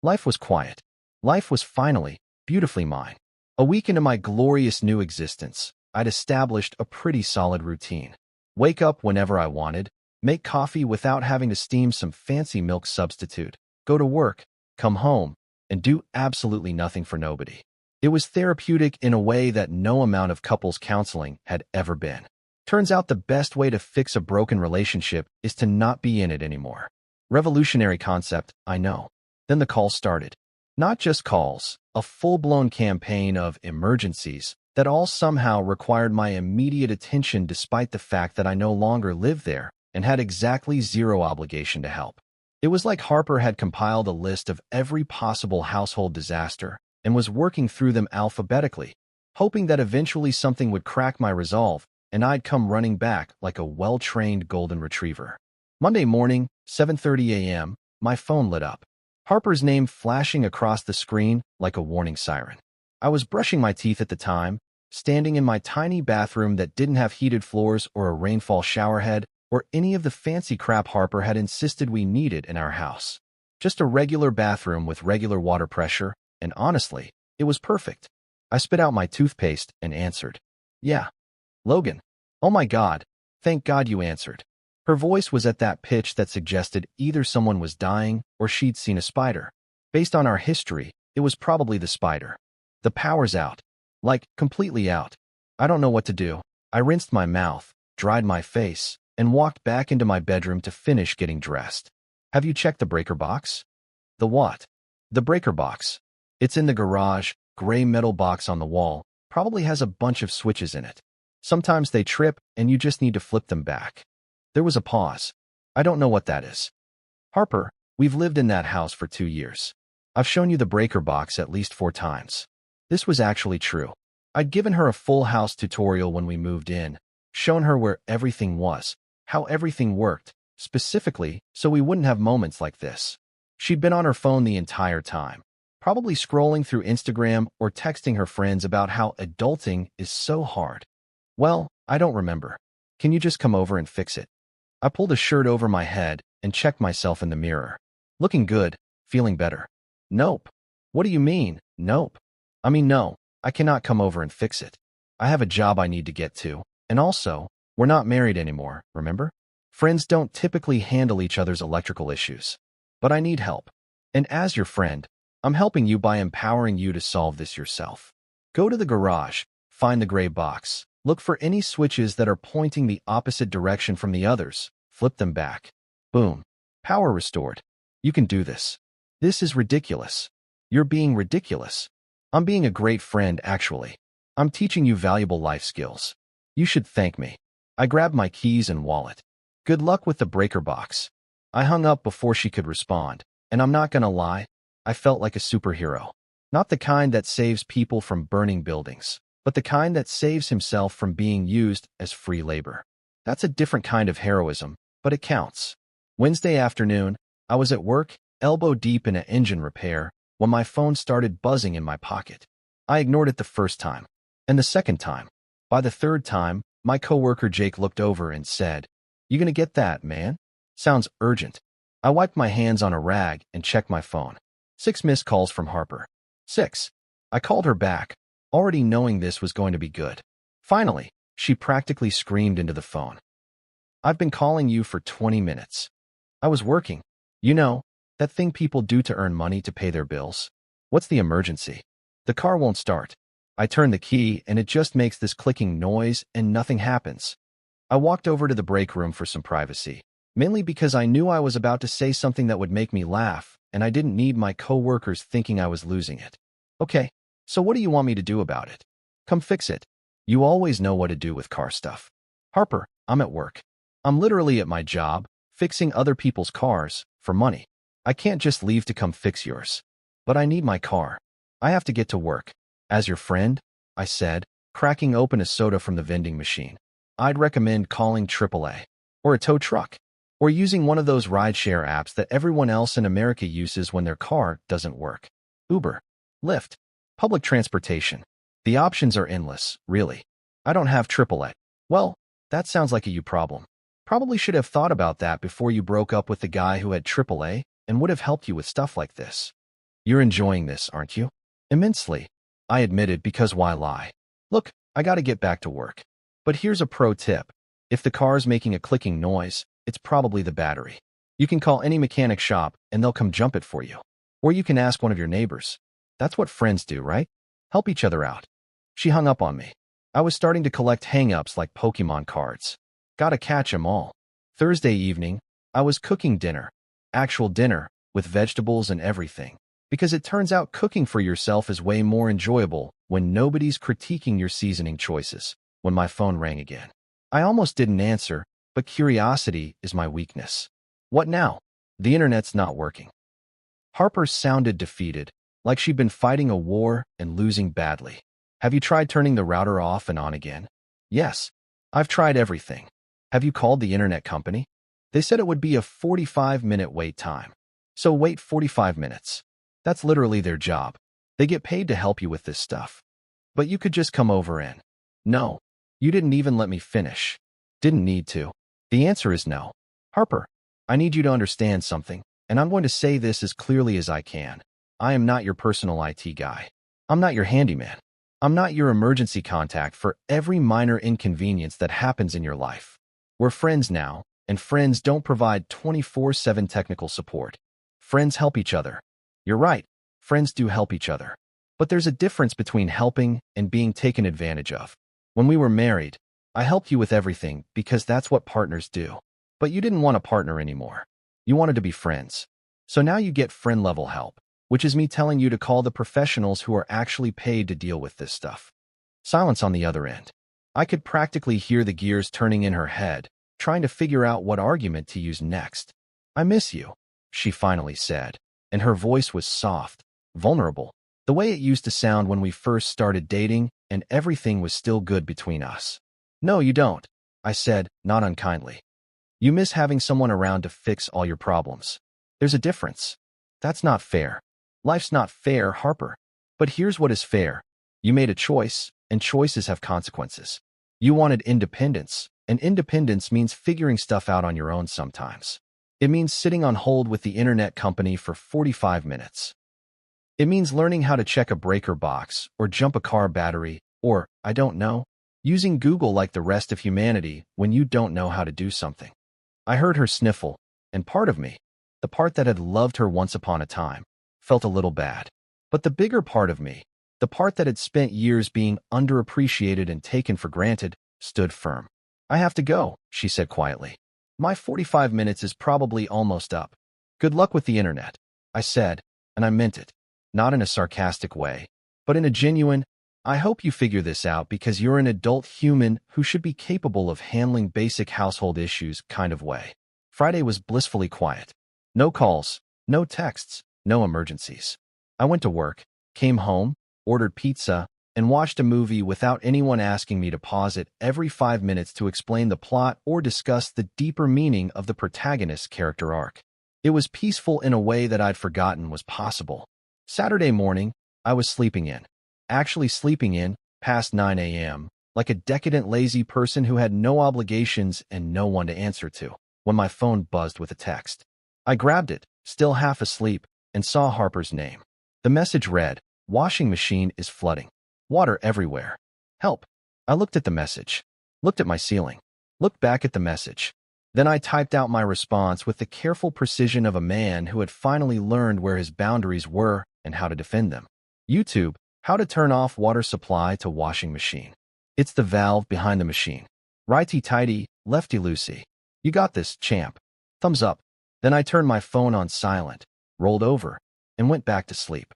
Speaker 1: Life was quiet. Life was finally, beautifully mine. A week into my glorious new existence, I'd established a pretty solid routine. Wake up whenever I wanted, make coffee without having to steam some fancy milk substitute, go to work, come home, and do absolutely nothing for nobody. It was therapeutic in a way that no amount of couples counseling had ever been. Turns out the best way to fix a broken relationship is to not be in it anymore. Revolutionary concept, I know. Then the calls started. Not just calls, a full-blown campaign of emergencies that all somehow required my immediate attention despite the fact that I no longer lived there and had exactly zero obligation to help. It was like Harper had compiled a list of every possible household disaster and was working through them alphabetically, hoping that eventually something would crack my resolve and I'd come running back like a well-trained golden retriever. Monday morning, 7:30 a.m., my phone lit up. Harper's name flashing across the screen like a warning siren. I was brushing my teeth at the time, standing in my tiny bathroom that didn't have heated floors or a rainfall showerhead or any of the fancy crap Harper had insisted we needed in our house. Just a regular bathroom with regular water pressure, and honestly, it was perfect. I spit out my toothpaste and answered. Yeah. Logan. Oh my God. Thank God you answered. Her voice was at that pitch that suggested either someone was dying or she'd seen a spider. Based on our history, it was probably the spider. The power's out. Like, completely out. I don't know what to do. I rinsed my mouth, dried my face, and walked back into my bedroom to finish getting dressed. Have you checked the breaker box? The what? The breaker box. It's in the garage, gray metal box on the wall, probably has a bunch of switches in it. Sometimes they trip and you just need to flip them back. There was a pause. I don't know what that is. Harper, we've lived in that house for 2 years. I've shown you the breaker box at least 4 times. This was actually true. I'd given her a full house tutorial when we moved in, shown her where everything was, how everything worked, specifically so we wouldn't have moments like this. She'd been on her phone the entire time, probably scrolling through Instagram or texting her friends about how adulting is so hard. Well, I don't remember. Can you just come over and fix it? I pulled a shirt over my head and checked myself in the mirror. Looking good, feeling better. Nope. What do you mean, nope? I mean, no, I cannot come over and fix it. I have a job I need to get to, and also, we're not married anymore, remember? Friends don't typically handle each other's electrical issues. But I need help. And as your friend, I'm helping you by empowering you to solve this yourself. Go to the garage, find the gray box, look for any switches that are pointing the opposite direction from the others, flip them back. Boom. Power restored. You can do this. This is ridiculous. You're being ridiculous. I'm being a great friend, actually. I'm teaching you valuable life skills. You should thank me. I grabbed my keys and wallet. Good luck with the breaker box. I hung up before she could respond, and I'm not gonna lie, I felt like a superhero. Not the kind that saves people from burning buildings, but the kind that saves himself from being used as free labor. That's a different kind of heroism, but it counts. Wednesday afternoon, I was at work, elbow deep in an engine repair, when my phone started buzzing in my pocket. I ignored it the first time, and the second time. By the third time, my coworker Jake looked over and said, "You gonna get that, man? Sounds urgent." I wiped my hands on a rag and checked my phone. 6 missed calls from Harper. 6. I called her back, already knowing this was going to be good. Finally, she practically screamed into the phone. "I've been calling you for 20 minutes. I was working. You know, that thing people do to earn money to pay their bills. What's the emergency? The car won't start. I turn the key and it just makes this clicking noise and nothing happens. I walked over to the break room for some privacy, mainly because I knew I was about to say something that would make me laugh, and I didn't need my coworkers thinking I was losing it. Okay, so what do you want me to do about it? Come fix it. You always know what to do with car stuff. Harper, I'm at work. I'm literally at my job, fixing other people's cars, for money. I can't just leave to come fix yours. But I need my car. I have to get to work. As your friend, I said, cracking open a soda from the vending machine, I'd recommend calling AAA, or a tow truck, or using one of those rideshare apps that everyone else in America uses when their car doesn't work. Uber, Lyft, public transportation. The options are endless, really. I don't have AAA. Well, that sounds like a you problem. Probably should have thought about that before you broke up with the guy who had AAA and would have helped you with stuff like this. You're enjoying this, aren't you? Immensely, I admitted, because why lie? Look, I gotta get back to work. But here's a pro tip. If the car's making a clicking noise, it's probably the battery. You can call any mechanic shop and they'll come jump it for you. Or you can ask one of your neighbors. That's what friends do, right? Help each other out. She hung up on me. I was starting to collect hang-ups like Pokemon cards. Gotta catch 'em all. Thursday evening, I was cooking dinner. Actual dinner, with vegetables and everything. Because it turns out cooking for yourself is way more enjoyable when nobody's critiquing your seasoning choices. When my phone rang again, I almost didn't answer, but curiosity is my weakness. What now? The internet's not working. Harper sounded defeated, like she'd been fighting a war and losing badly. Have you tried turning the router off and on again? Yes, I've tried everything. Have you called the internet company? They said it would be a 45-minute wait time. So wait 45 minutes. That's literally their job. They get paid to help you with this stuff. But you could just come over and... No, you didn't even let me finish. Didn't need to. The answer is no. Harper, I need you to understand something, and I'm going to say this as clearly as I can. I am not your personal IT guy. I'm not your handyman. I'm not your emergency contact for every minor inconvenience that happens in your life. We're friends now, and friends don't provide 24/7 technical support. Friends help each other. You're right, friends do help each other. But there's a difference between helping and being taken advantage of. When we were married, I helped you with everything because that's what partners do. But you didn't want a partner anymore. You wanted to be friends. So now you get friend-level help, which is me telling you to call the professionals who are actually paid to deal with this stuff. Silence on the other end. I could practically hear the gears turning in her head, trying to figure out what argument to use next. I miss you, she finally said, and her voice was soft, vulnerable, the way it used to sound when we first started dating and everything was still good between us. No, you don't, I said, not unkindly. You miss having someone around to fix all your problems. There's a difference. That's not fair. Life's not fair, Harper. But here's what is fair. You made a choice, and choices have consequences. You wanted independence, and independence means figuring stuff out on your own sometimes. It means sitting on hold with the internet company for 45 minutes. It means learning how to check a breaker box, or jump a car battery, or, I don't know, using Google like the rest of humanity when you don't know how to do something. I heard her sniffle, and part of me, the part that had loved her once upon a time, felt a little bad. But the bigger part of me, the part that had spent years being underappreciated and taken for granted, stood firm. I have to go, she said quietly. My 45 minutes is probably almost up. Good luck with the internet, I said, and I meant it. Not in a sarcastic way, but in a genuine, I hope you figure this out because you're an adult human who should be capable of handling basic household issues kind of way. Friday was blissfully quiet. No calls, no texts, no emergencies. I went to work, came home, ordered pizza, and watched a movie without anyone asking me to pause it every 5 minutes to explain the plot or discuss the deeper meaning of the protagonist's character arc. It was peaceful in a way that I'd forgotten was possible. Saturday morning, I was sleeping in. Actually sleeping in, past 9 a.m., like a decadent lazy person who had no obligations and no one to answer to, when my phone buzzed with a text. I grabbed it, still half asleep, and saw Harper's name. The message read, "Washing machine is flooding. Water everywhere. Help." I looked at the message, looked at my ceiling, looked back at the message. Then I typed out my response with the careful precision of a man who had finally learned where his boundaries were and how to defend them. YouTube, How to turn off water supply to washing machine. It's the valve behind the machine. Righty-tighty, lefty-loosey. You got this, champ. Thumbs up. Then I turned my phone on silent, rolled over, and went back to sleep.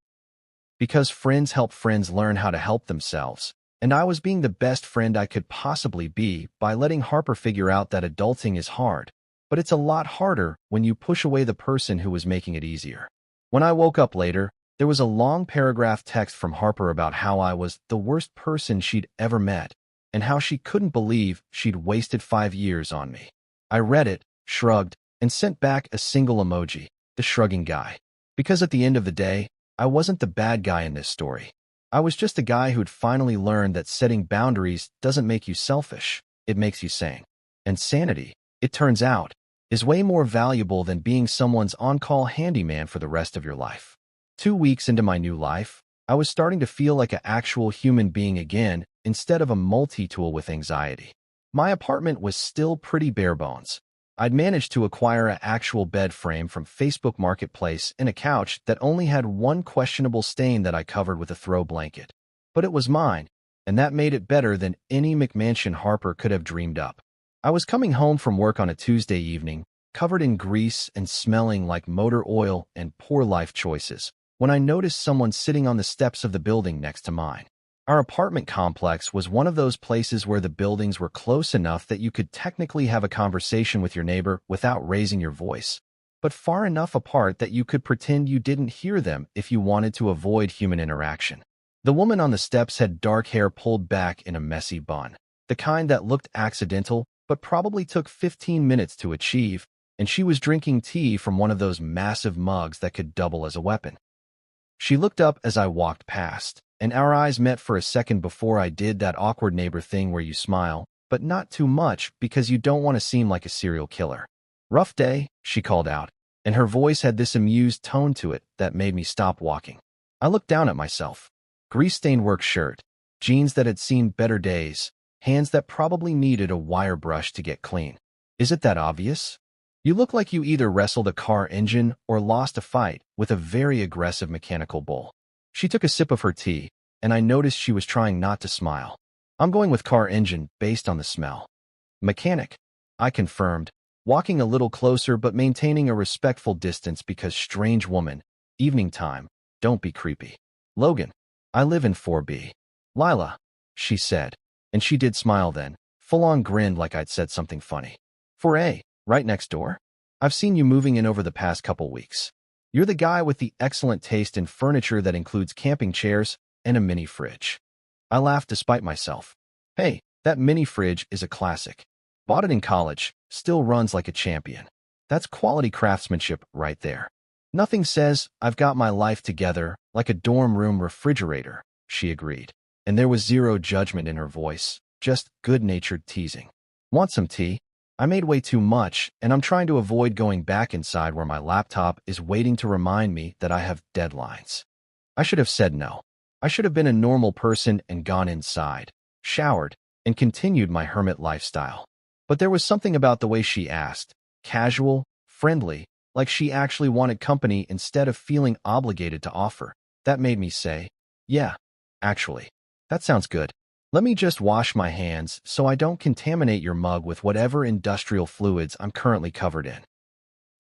Speaker 1: Because friends help friends learn how to help themselves, and I was being the best friend I could possibly be by letting Harper figure out that adulting is hard, but it's a lot harder when you push away the person who was making it easier. When I woke up later, there was a long paragraph text from Harper about how I was the worst person she'd ever met, and how she couldn't believe she'd wasted 5 years on me. I read it, shrugged, and sent back a single emoji, the shrugging guy. Because at the end of the day, I wasn't the bad guy in this story. I was just a guy who'd finally learned that setting boundaries doesn't make you selfish, it makes you sane. And sanity, it turns out, is way more valuable than being someone's on-call handyman for the rest of your life. 2 weeks into my new life, I was starting to feel like an actual human being again instead of a multi-tool with anxiety. My apartment was still pretty bare bones. I'd managed to acquire an actual bed frame from Facebook Marketplace and a couch that only had one questionable stain that I covered with a throw blanket. But it was mine, and that made it better than any McMansion Harper could have dreamed up. I was coming home from work on a Tuesday evening, covered in grease and smelling like motor oil and poor life choices, when I noticed someone sitting on the steps of the building next to mine. Our apartment complex was one of those places where the buildings were close enough that you could technically have a conversation with your neighbor without raising your voice, but far enough apart that you could pretend you didn't hear them if you wanted to avoid human interaction. The woman on the steps had dark hair pulled back in a messy bun, the kind that looked accidental but probably took 15 minutes to achieve, and she was drinking tea from one of those massive mugs that could double as a weapon. She looked up as I walked past, and our eyes met for a second before I did that awkward neighbor thing where you smile, but not too much because you don't want to seem like a serial killer. "Rough day," she called out, and her voice had this amused tone to it that made me stop walking. I looked down at myself. Grease-stained work shirt, jeans that had seen better days, hands that probably needed a wire brush to get clean. Is it that obvious? You look like you either wrestled a car engine or lost a fight with a very aggressive mechanical bull. She took a sip of her tea, and I noticed she was trying not to smile. "I'm going with car engine based on the smell." "Mechanic," I confirmed, walking a little closer but maintaining a respectful distance because strange woman, evening time, don't be creepy. "Logan, I live in 4B. "Lila," she said, and she did smile then, full-on grinned like I'd said something funny. "4A. Right next door? I've seen you moving in over the past couple weeks. You're the guy with the excellent taste in furniture that includes camping chairs and a mini fridge." I laughed despite myself. "Hey, that mini fridge is a classic. Bought it in college, still runs like a champion. That's quality craftsmanship right there." "Nothing says I've got my life together like a dorm room refrigerator," she agreed, and there was zero judgment in her voice, just good-natured teasing. "Want some tea? I made way too much, and I'm trying to avoid going back inside where my laptop is waiting to remind me that I have deadlines." I should have said no. I should have been a normal person and gone inside, showered, and continued my hermit lifestyle. But there was something about the way she asked, casual, friendly, like she actually wanted company instead of feeling obligated to offer, that made me say, "Yeah, actually, that sounds good. Let me just wash my hands so I don't contaminate your mug with whatever industrial fluids I'm currently covered in."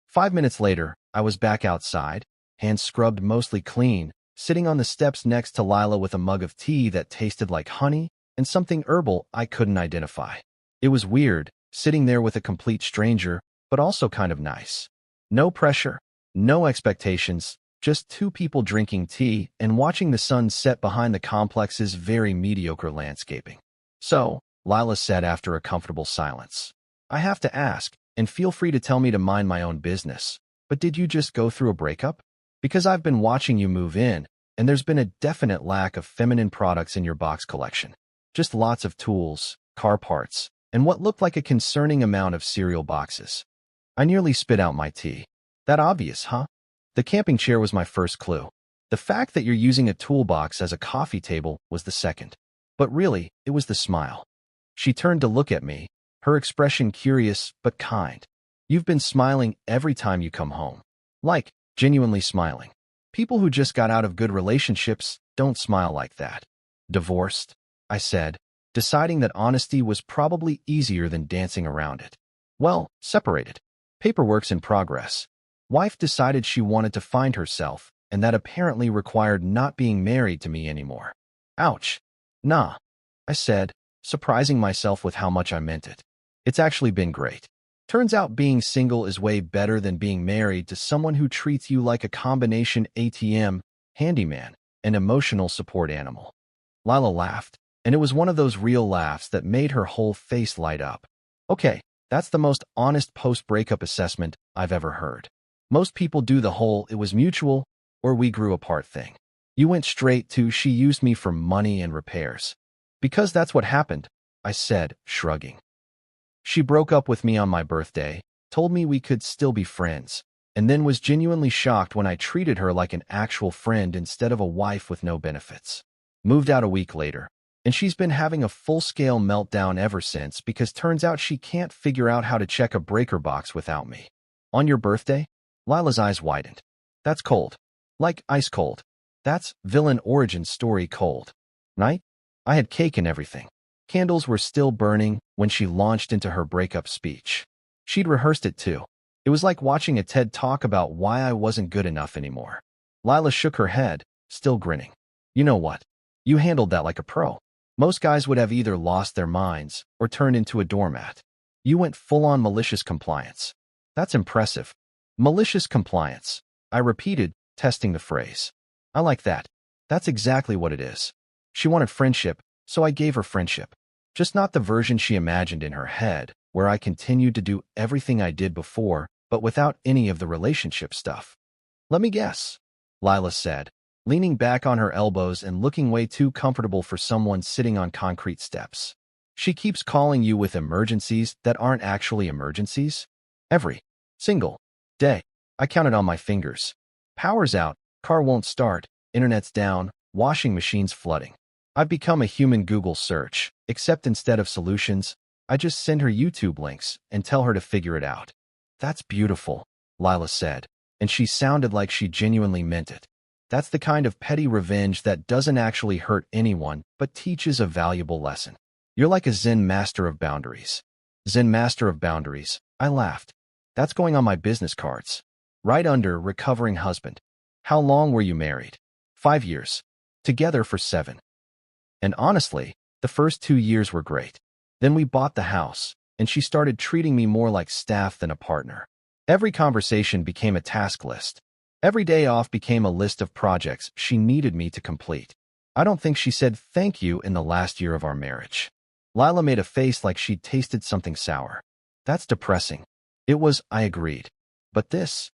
Speaker 1: 5 minutes later, I was back outside, hands scrubbed mostly clean, sitting on the steps next to Lila with a mug of tea that tasted like honey and something herbal I couldn't identify. It was weird, sitting there with a complete stranger, but also kind of nice. No pressure, no expectations, just two people drinking tea and watching the sun set behind the complex's very mediocre landscaping. "So," Lila said after a comfortable silence, "I have to ask, and feel free to tell me to mind my own business, but did you just go through a breakup? Because I've been watching you move in, and there's been a definite lack of feminine products in your box collection. Just lots of tools, car parts, and what looked like a concerning amount of cereal boxes." I nearly spit out my tea. "That obvious, huh?" The camping chair was my first clue. The fact that you're using a toolbox as a coffee table was the second. But really, it was the smile. She turned to look at me, her expression curious but kind. "You've been smiling every time you come home." Like, genuinely smiling. People who just got out of good relationships Don't smile like that. Divorced? I said, deciding that honesty was probably easier than dancing around it. Well, separated. Paperwork's in progress. Wife decided she wanted to find herself, and that apparently required not being married to me anymore. Ouch. Nah, I said, surprising myself with how much I meant it. It's actually been great. Turns out being single is way better than being married to someone who treats you like a combination ATM, handyman, and emotional support animal. Lila laughed, and it was one of those real laughs that made her whole face light up. Okay, that's the most honest post-breakup assessment I've ever heard. Most people do the whole "it was mutual" or "we grew apart" thing. You went straight to "she used me for money and repairs." Because that's what happened, I said, shrugging. She broke up with me on my birthday, told me we could still be friends, and then was genuinely shocked when I treated her like an actual friend instead of a wife with no benefits. Moved out a week later, and she's been having a full-scale meltdown ever since because turns out she can't figure out how to check a breaker box without me. On your birthday? Lila's eyes widened. That's cold. Like ice cold. That's villain origin story cold. Night? I had cake and everything. Candles were still burning when she launched into her breakup speech. She'd rehearsed it too. It was like watching a TED Talk about why I wasn't good enough anymore. Lila shook her head, still grinning. You know what? You handled that like a pro. Most guys would have either lost their minds or turned into a doormat. You went full-on malicious compliance. That's impressive. Malicious compliance. I repeated, testing the phrase. I like that. That's exactly what it is. She wanted friendship, so I gave her friendship. Just not the version she imagined in her head, where I continued to do everything I did before, but without any of the relationship stuff. Let me guess, Lila said, leaning back on her elbows and looking way too comfortable for someone sitting on concrete steps. She keeps calling you with emergencies that aren't actually emergencies? Every single day. I counted on my fingers. Power's out, car won't start, internet's down, washing machine's flooding. I've become a human Google search, except instead of solutions, I just send her YouTube links and tell her to figure it out. That's beautiful, Lila said, and she sounded like she genuinely meant it. That's the kind of petty revenge that doesn't actually hurt anyone, but teaches a valuable lesson. You're like a Zen master of boundaries. Zen master of boundaries, I laughed. That's going on my business cards. Right under recovering husband. How long were you married? 5 years. Together for 7. And honestly, the first 2 years were great. Then we bought the house, and she started treating me more like staff than a partner. Every conversation became a task list. Every day off became a list of projects she needed me to complete. I don't think she said thank you in the last year of our marriage. Lila made a face like she'd tasted something sour. That's depressing. It was, I agreed. But this?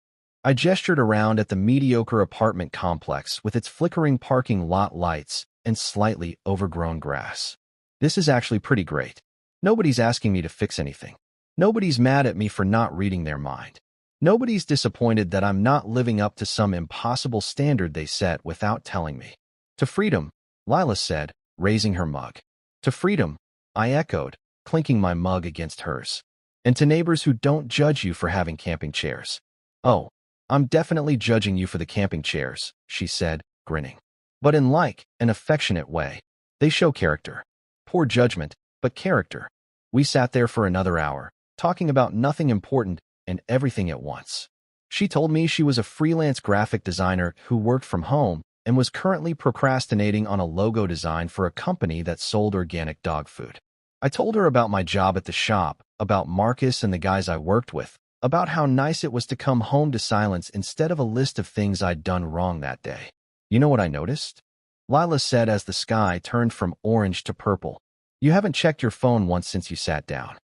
Speaker 1: I gestured around at the mediocre apartment complex with its flickering parking lot lights and slightly overgrown grass. This is actually pretty great. Nobody's asking me to fix anything. Nobody's mad at me for not reading their mind. Nobody's disappointed that I'm not living up to some impossible standard they set without telling me. To freedom, Lila said, raising her mug. To freedom, I echoed, clinking my mug against hers. And to neighbors who don't judge you for having camping chairs. Oh, I'm definitely judging you for the camping chairs, she said, grinning. But in like an affectionate way. They show character. Poor judgment, but character. We sat there for another hour, talking about nothing important and everything at once. She told me she was a freelance graphic designer who worked from home and was currently procrastinating on a logo design for a company that sold organic dog food. I told her about my job at the shop, about Marcus and the guys I worked with, about how nice it was to come home to silence instead of a list of things I'd done wrong that day. You know what I noticed? Lila said as the sky turned from orange to purple. You haven't checked your phone once since you sat down.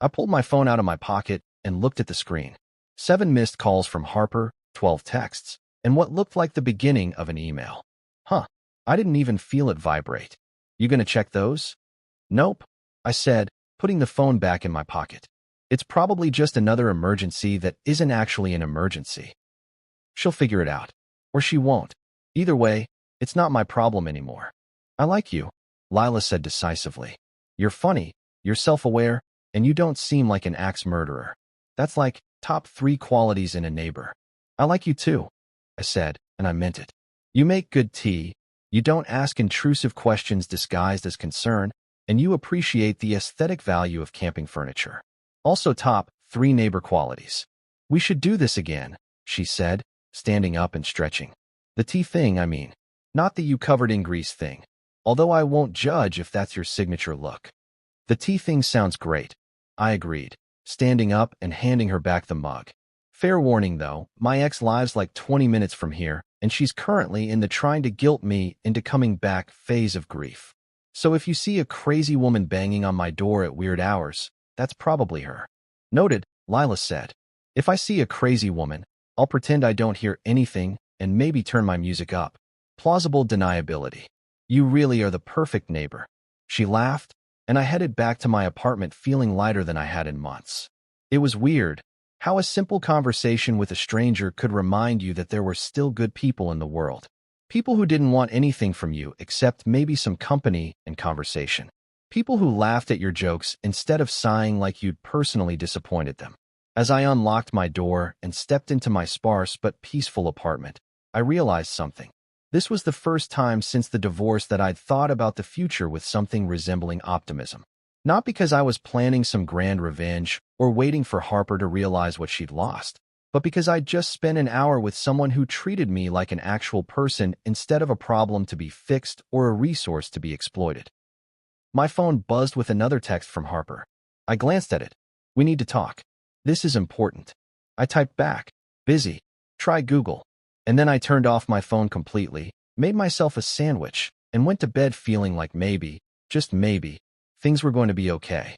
Speaker 1: I pulled my phone out of my pocket and looked at the screen. 7 missed calls from Harper, 12 texts, and what looked like the beginning of an email. Huh, I didn't even feel it vibrate. You gonna check those? Nope, I said, putting the phone back in my pocket. It's probably just another emergency that isn't actually an emergency. She'll figure it out. Or she won't. Either way, it's not my problem anymore. I like you, Lila said decisively. You're funny, you're self-aware, and you don't seem like an axe murderer. That's like top 3 qualities in a neighbor. I like you too, I said, and I meant it. You make good tea, You don't ask intrusive questions disguised as concern, and you appreciate the aesthetic value of camping furniture. Also top 3 neighbor qualities. We should do this again, she said, standing up and stretching. The tea thing, I mean. Not the you covered in grease thing. Although I won't judge if that's your signature look. The tea thing sounds great, I agreed, standing up and handing her back the mug. Fair warning though, my ex lives like 20 minutes from here, and she's currently in the trying to guilt me into coming back phase of grief. So if you see a crazy woman banging on my door at weird hours, that's probably her. Noted, Lila said. If I see a crazy woman, I'll pretend I don't hear anything and maybe turn my music up. Plausible deniability. You really are the perfect neighbor. She laughed, and I headed back to my apartment feeling lighter than I had in months. It was weird how a simple conversation with a stranger could remind you that there were still good people in the world. People who didn't want anything from you except maybe some company and conversation. People who laughed at your jokes instead of sighing like you'd personally disappointed them. As I unlocked my door and stepped into my sparse but peaceful apartment, I realized something. This was the first time since the divorce that I'd thought about the future with something resembling optimism. Not because I was planning some grand revenge or waiting for Harper to realize what she'd lost, but because I'd just spent an hour with someone who treated me like an actual person instead of a problem to be fixed or a resource to be exploited. My phone buzzed with another text from Harper. I glanced at it. We need to talk. This is important. I typed back. Busy. Try Google. And then I turned off my phone completely, made myself a sandwich, and went to bed feeling like maybe, just maybe, things were going to be okay.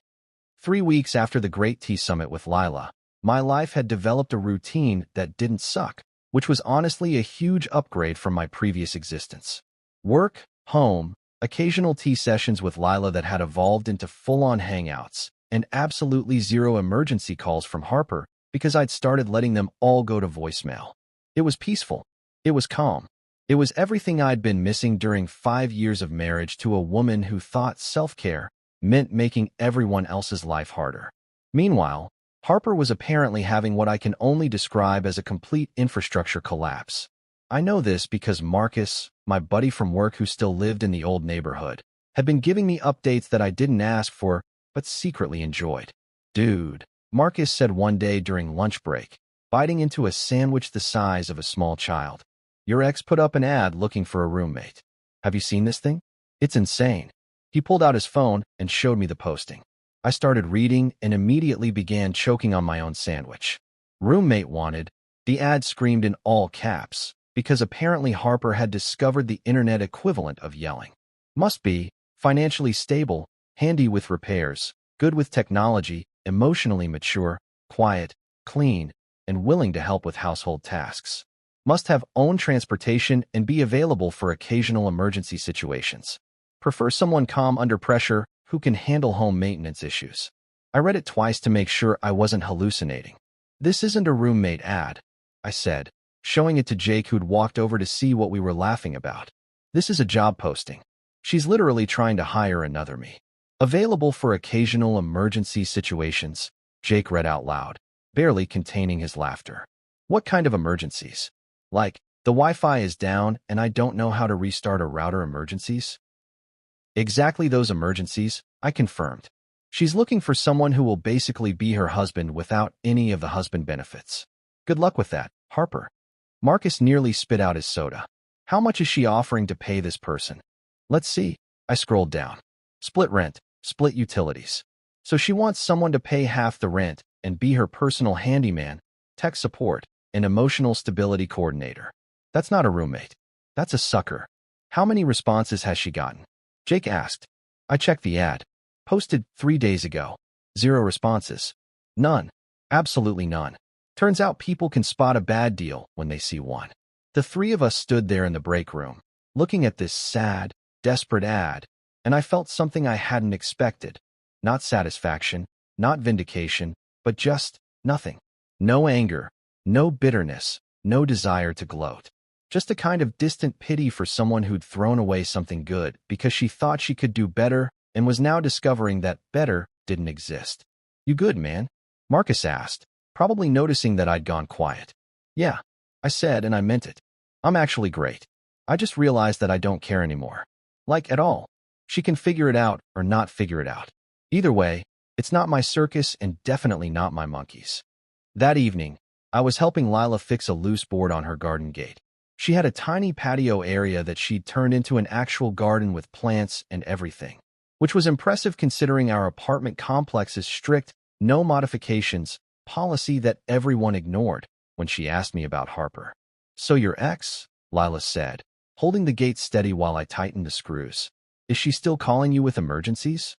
Speaker 1: 3 weeks after the Great Tea Summit with Lila, my life had developed a routine that didn't suck, which was honestly a huge upgrade from my previous existence. Work, home, occasional tea sessions with Lila that had evolved into full-on hangouts, and absolutely zero emergency calls from Harper because I'd started letting them all go to voicemail. It was peaceful. It was calm. It was everything I'd been missing during 5 years of marriage to a woman who thought self-care meant making everyone else's life harder. Meanwhile, Harper was apparently having what I can only describe as a complete infrastructure collapse. I know this because Marcus, my buddy from work who still lived in the old neighborhood, had been giving me updates that I didn't ask for, but secretly enjoyed. Dude, Marcus said one day during lunch break, biting into a sandwich the size of a small child. Your ex put up an ad looking for a roommate. Have you seen this thing? It's insane. He pulled out his phone and showed me the posting. I started reading and immediately began choking on my own sandwich. Roommate wanted, the ad screamed in all caps, because apparently Harper had discovered the internet equivalent of yelling. Must be, financially stable, handy with repairs, good with technology, emotionally mature, quiet, clean, and willing to help with household tasks. Must have own transportation and be available for occasional emergency situations. Prefer someone calm under pressure who can handle home maintenance issues. I read it twice to make sure I wasn't hallucinating. This isn't a roommate ad, I said, showing it to Jake who'd walked over to see what we were laughing about. This is a job posting. She's literally trying to hire another me. Available for occasional emergency situations, Jake read out loud, barely containing his laughter. What kind of emergencies? Like, the Wi-Fi is down and I don't know how to restart a router emergencies? Exactly those emergencies, I confirmed. She's looking for someone who will basically be her husband without any of the husband benefits. Good luck with that, Harper. Marcus nearly spit out his soda. How much is she offering to pay this person? Let's see. I scrolled down. Split rent, split utilities. So she wants someone to pay half the rent and be her personal handyman, tech support, and emotional stability coordinator. That's not a roommate. That's a sucker. How many responses has she gotten? Jake asked. I checked the ad. Posted 3 days ago. 0 responses. None. Absolutely none. Turns out people can spot a bad deal when they see one. The 3 of us stood there in the break room, looking at this sad, desperate ad, and I felt something I hadn't expected. Not satisfaction, not vindication, but just nothing. No anger, no bitterness, no desire to gloat. Just a kind of distant pity for someone who'd thrown away something good because she thought she could do better and was now discovering that better didn't exist. You good, man? Marcus asked, probably noticing that I'd gone quiet. Yeah, I said, and I meant it. I'm actually great. I just realized that I don't care anymore. Like, at all. She can figure it out or not figure it out. Either way, it's not my circus and definitely not my monkeys. That evening, I was helping Lila fix a loose board on her garden gate. She had a tiny patio area that she'd turned into an actual garden with plants and everything, which was impressive considering our apartment complex's strict, no modifications policy that everyone ignored when she asked me about Harper. "So your ex?" Lila said, holding the gate steady while I tightened the screws. "Is she still calling you with emergencies?"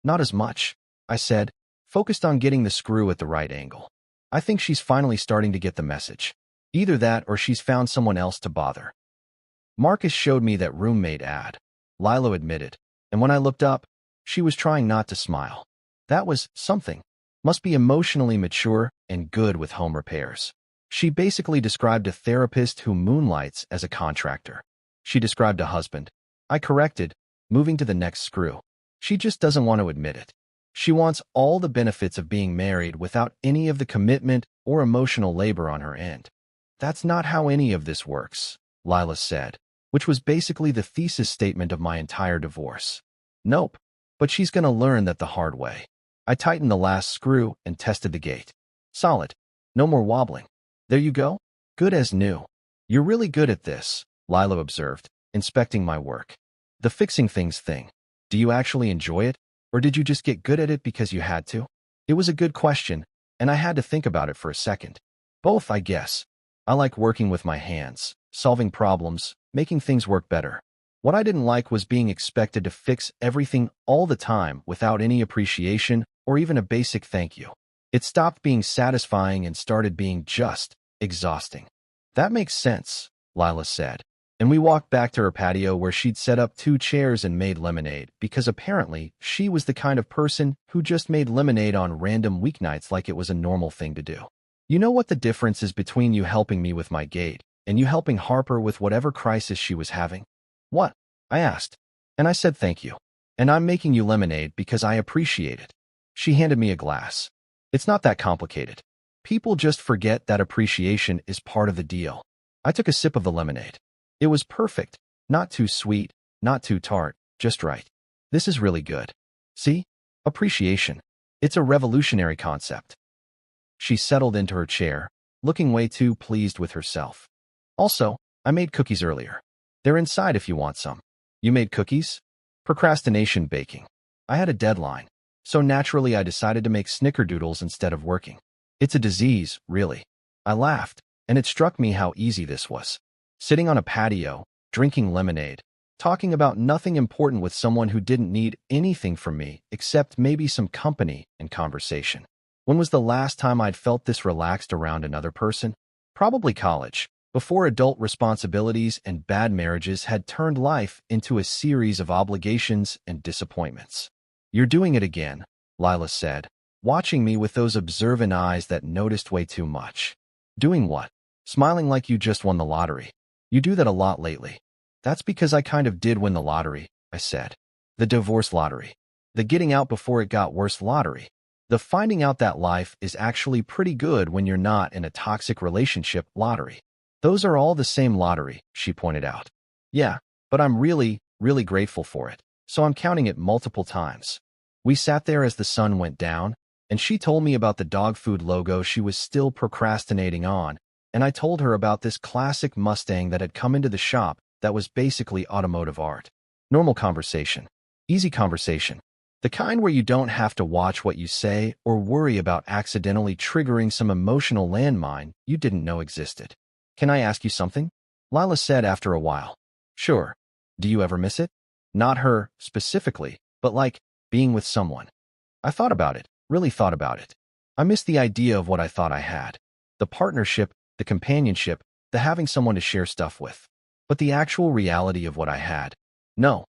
Speaker 1: "Not as much," I said, focused on getting the screw at the right angle. "I think she's finally starting to get the message. Either that or she's found someone else to bother." "Marcus showed me that roommate ad," Lila admitted, and when I looked up, she was trying not to smile. That was something. Must be emotionally mature and good with home repairs. She basically described a therapist who moonlights as a contractor. She described a husband. I corrected, moving to the next screw. She just doesn't want to admit it. She wants all the benefits of being married without any of the commitment or emotional labor on her end. "That's not how any of this works," Lila said, which was basically the thesis statement of my entire divorce. "Nope, but she's gonna learn that the hard way." I tightened the last screw and tested the gate. Solid. No more wobbling. "There you go. Good as new." "You're really good at this," Lila observed, inspecting my work. "The fixing things thing. Do you actually enjoy it, or did you just get good at it because you had to?" It was a good question, and I had to think about it for a second. Both, I guess. I like working with my hands, solving problems, making things work better. What I didn't like was being expected to fix everything all the time without any appreciation or even a basic thank you. It stopped being satisfying and started being just exhausting. "That makes sense," Lila said, and we walked back to her patio where she'd set up 2 chairs and made lemonade because apparently she was the kind of person who just made lemonade on random weeknights like it was a normal thing to do. "You know what the difference is between you helping me with my gate and you helping Harper with whatever crisis she was having?" "What?" I asked, and I said thank you. "And I'm making you lemonade because I appreciate it." She handed me a glass. "It's not that complicated. People just forget that appreciation is part of the deal." I took a sip of the lemonade. It was perfect. Not too sweet, not too tart, just right. "This is really good. See? Appreciation. It's a revolutionary concept." She settled into her chair, looking way too pleased with herself. "Also, I made cookies earlier. They're inside if you want some." "You made cookies?" Procrastination baking. I had a deadline, so naturally I decided to make snickerdoodles instead of working. It's a disease, really. I laughed, and it struck me how easy this was. Sitting on a patio, drinking lemonade, talking about nothing important with someone who didn't need anything from me except maybe some company and conversation. When was the last time I'd felt this relaxed around another person? Probably college, before adult responsibilities and bad marriages had turned life into a series of obligations and disappointments. "You're doing it again," Lila said, watching me with those observant eyes that noticed way too much. "Doing what?" "Smiling like you just won the lottery. You do that a lot lately." "That's because I kind of did win the lottery," I said. "The divorce lottery. The getting out before it got worse lottery. The finding out that life is actually pretty good when you're not in a toxic relationship lottery. Those are all the same lottery," she pointed out. "Yeah, but I'm really, really grateful for it, so I'm counting it multiple times." We sat there as the sun went down, and she told me about the dog food logo she was still procrastinating on, and I told her about this classic Mustang that had come into the shop that was basically automotive art. Normal conversation. Easy conversation. The kind where you don't have to watch what you say or worry about accidentally triggering some emotional landmine you didn't know existed. "Can I ask you something?" Lila said after a while. "Sure. Do you ever miss it?" Not her, specifically, but like being with someone. I thought about it, really thought about it. I missed the idea of what I thought I had. The partnership, the companionship, the having someone to share stuff with. But the actual reality of what I had. No.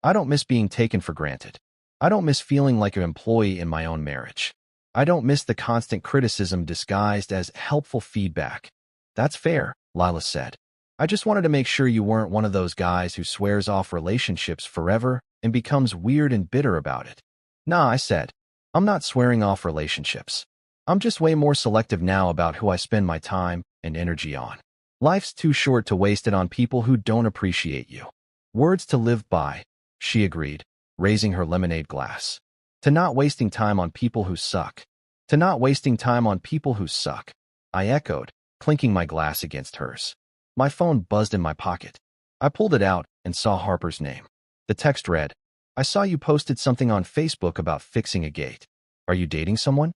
Speaker 1: I don't miss being taken for granted. I don't miss feeling like an employee in my own marriage. I don't miss the constant criticism disguised as helpful feedback. "That's fair," Lila said. "I just wanted to make sure you weren't one of those guys who swears off relationships forever and becomes weird and bitter about it." "Nah," I said. "I'm not swearing off relationships. I'm just way more selective now about who I spend my time and energy on." Life's too short to waste it on people who don't appreciate you. Words to live by, she agreed, raising her lemonade glass. To not wasting time on people who suck. To not wasting time on people who suck. I echoed, clinking my glass against hers. My phone buzzed in my pocket. I pulled it out and saw Harper's name. The text read, "I saw you posted something on Facebook about fixing a gate. Are you dating someone?"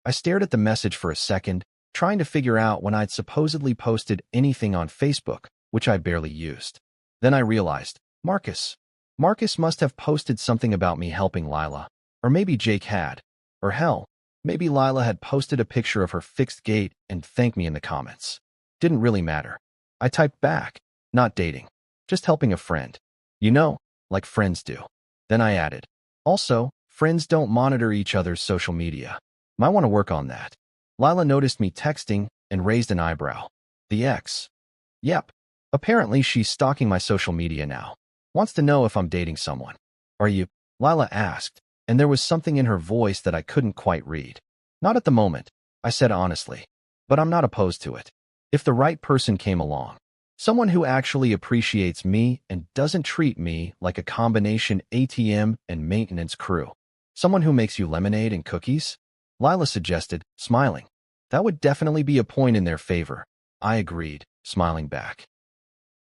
Speaker 1: I stared at the message for a second, trying to figure out when I'd supposedly posted anything on Facebook, which I barely used. Then I realized, Marcus. Marcus must have posted something about me helping Lila. Or maybe Jake had. Or hell, maybe Lila had posted a picture of her fixed gate and thanked me in the comments. Didn't really matter. I typed back, "Not dating. Just helping a friend. You know, like friends do." Then I added, "Also, friends don't monitor each other's social media. Might want to work on that." Lila noticed me texting and raised an eyebrow. The ex. Yep. Apparently she's stalking my social media now. Wants to know if I'm dating someone. "Are you?" Lila asked, and there was something in her voice that I couldn't quite read. "Not at the moment," I said honestly. "But I'm not opposed to it. If the right person came along. Someone who actually appreciates me and doesn't treat me like a combination ATM and maintenance crew. Someone who makes you lemonade and cookies?" Lila suggested, smiling. "That would definitely be a point in their favor." I agreed, smiling back.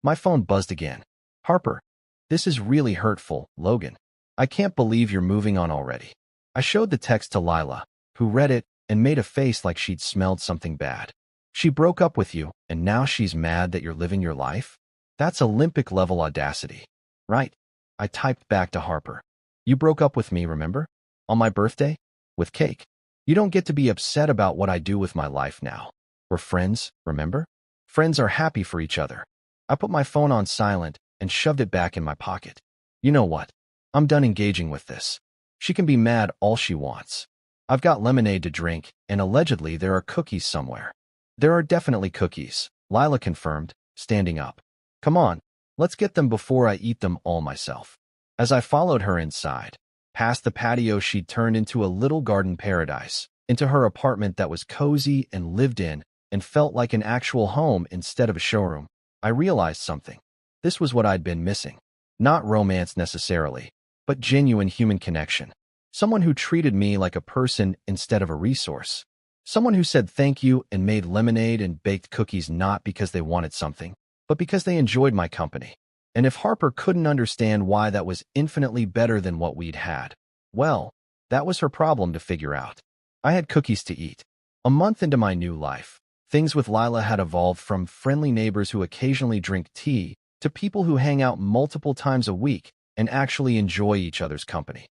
Speaker 1: My phone buzzed again. "Harper, this is really hurtful, Logan. I can't believe you're moving on already." I showed the text to Lila, who read it and made a face like she'd smelled something bad. "She broke up with you, and now she's mad that you're living your life? That's Olympic-level audacity." "Right." I typed back to Harper. "You broke up with me, remember? On my birthday? With cake. You don't get to be upset about what I do with my life now. We're friends, remember? Friends are happy for each other." I put my phone on silent and shoved it back in my pocket. You know what? I'm done engaging with this. She can be mad all she wants. I've got lemonade to drink, and allegedly there are cookies somewhere. "There are definitely cookies," Lila confirmed, standing up. "Come on, let's get them before I eat them all myself." As I followed her inside, past the patio she'd turned into a little garden paradise, into her apartment that was cozy and lived in and felt like an actual home instead of a showroom, I realized something. This was what I'd been missing. Not romance necessarily, but genuine human connection. Someone who treated me like a person instead of a resource. Someone who said thank you and made lemonade and baked cookies not because they wanted something, but because they enjoyed my company. And if Harper couldn't understand why that was infinitely better than what we'd had, well, that was her problem to figure out. I had cookies to eat. A month into my new life, things with Lila had evolved from friendly neighbors who occasionally drink tea to people who hang out multiple times a week and actually enjoy each other's company.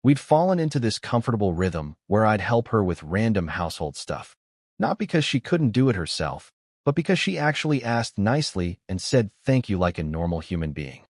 Speaker 1: We'd fallen into this comfortable rhythm where I'd help her with random household stuff. Not because she couldn't do it herself, but because she actually asked nicely and said thank you like a normal human being.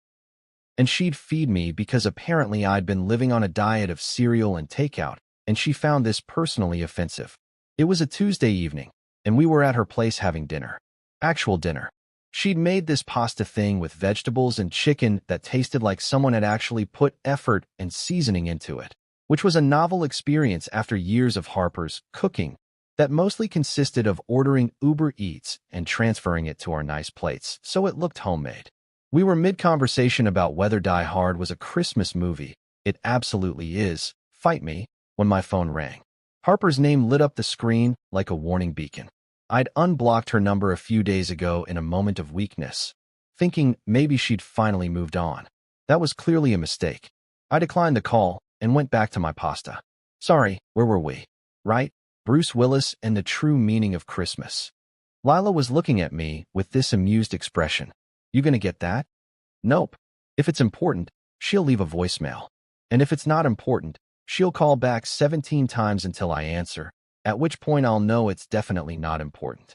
Speaker 1: And she'd feed me because apparently I'd been living on a diet of cereal and takeout, and she found this personally offensive. It was a Tuesday evening, and we were at her place having dinner. Actual dinner. She'd made this pasta thing with vegetables and chicken that tasted like someone had actually put effort and seasoning into it, which was a novel experience after years of Harper's cooking that mostly consisted of ordering Uber Eats and transferring it to our nice plates so it looked homemade. We were mid-conversation about whether Die Hard was a Christmas movie. It absolutely is, fight me, when my phone rang. Harper's name lit up the screen like a warning beacon. I'd unblocked her number a few days ago in a moment of weakness, thinking maybe she'd finally moved on. That was clearly a mistake. I declined the call and went back to my pasta. Sorry, where were we? Right? Bruce Willis and the true meaning of Christmas. Lila was looking at me with this amused expression. You gonna get that? Nope. If it's important, she'll leave a voicemail. And if it's not important, she'll call back 17 times until I answer, at which point I'll know it's definitely not important.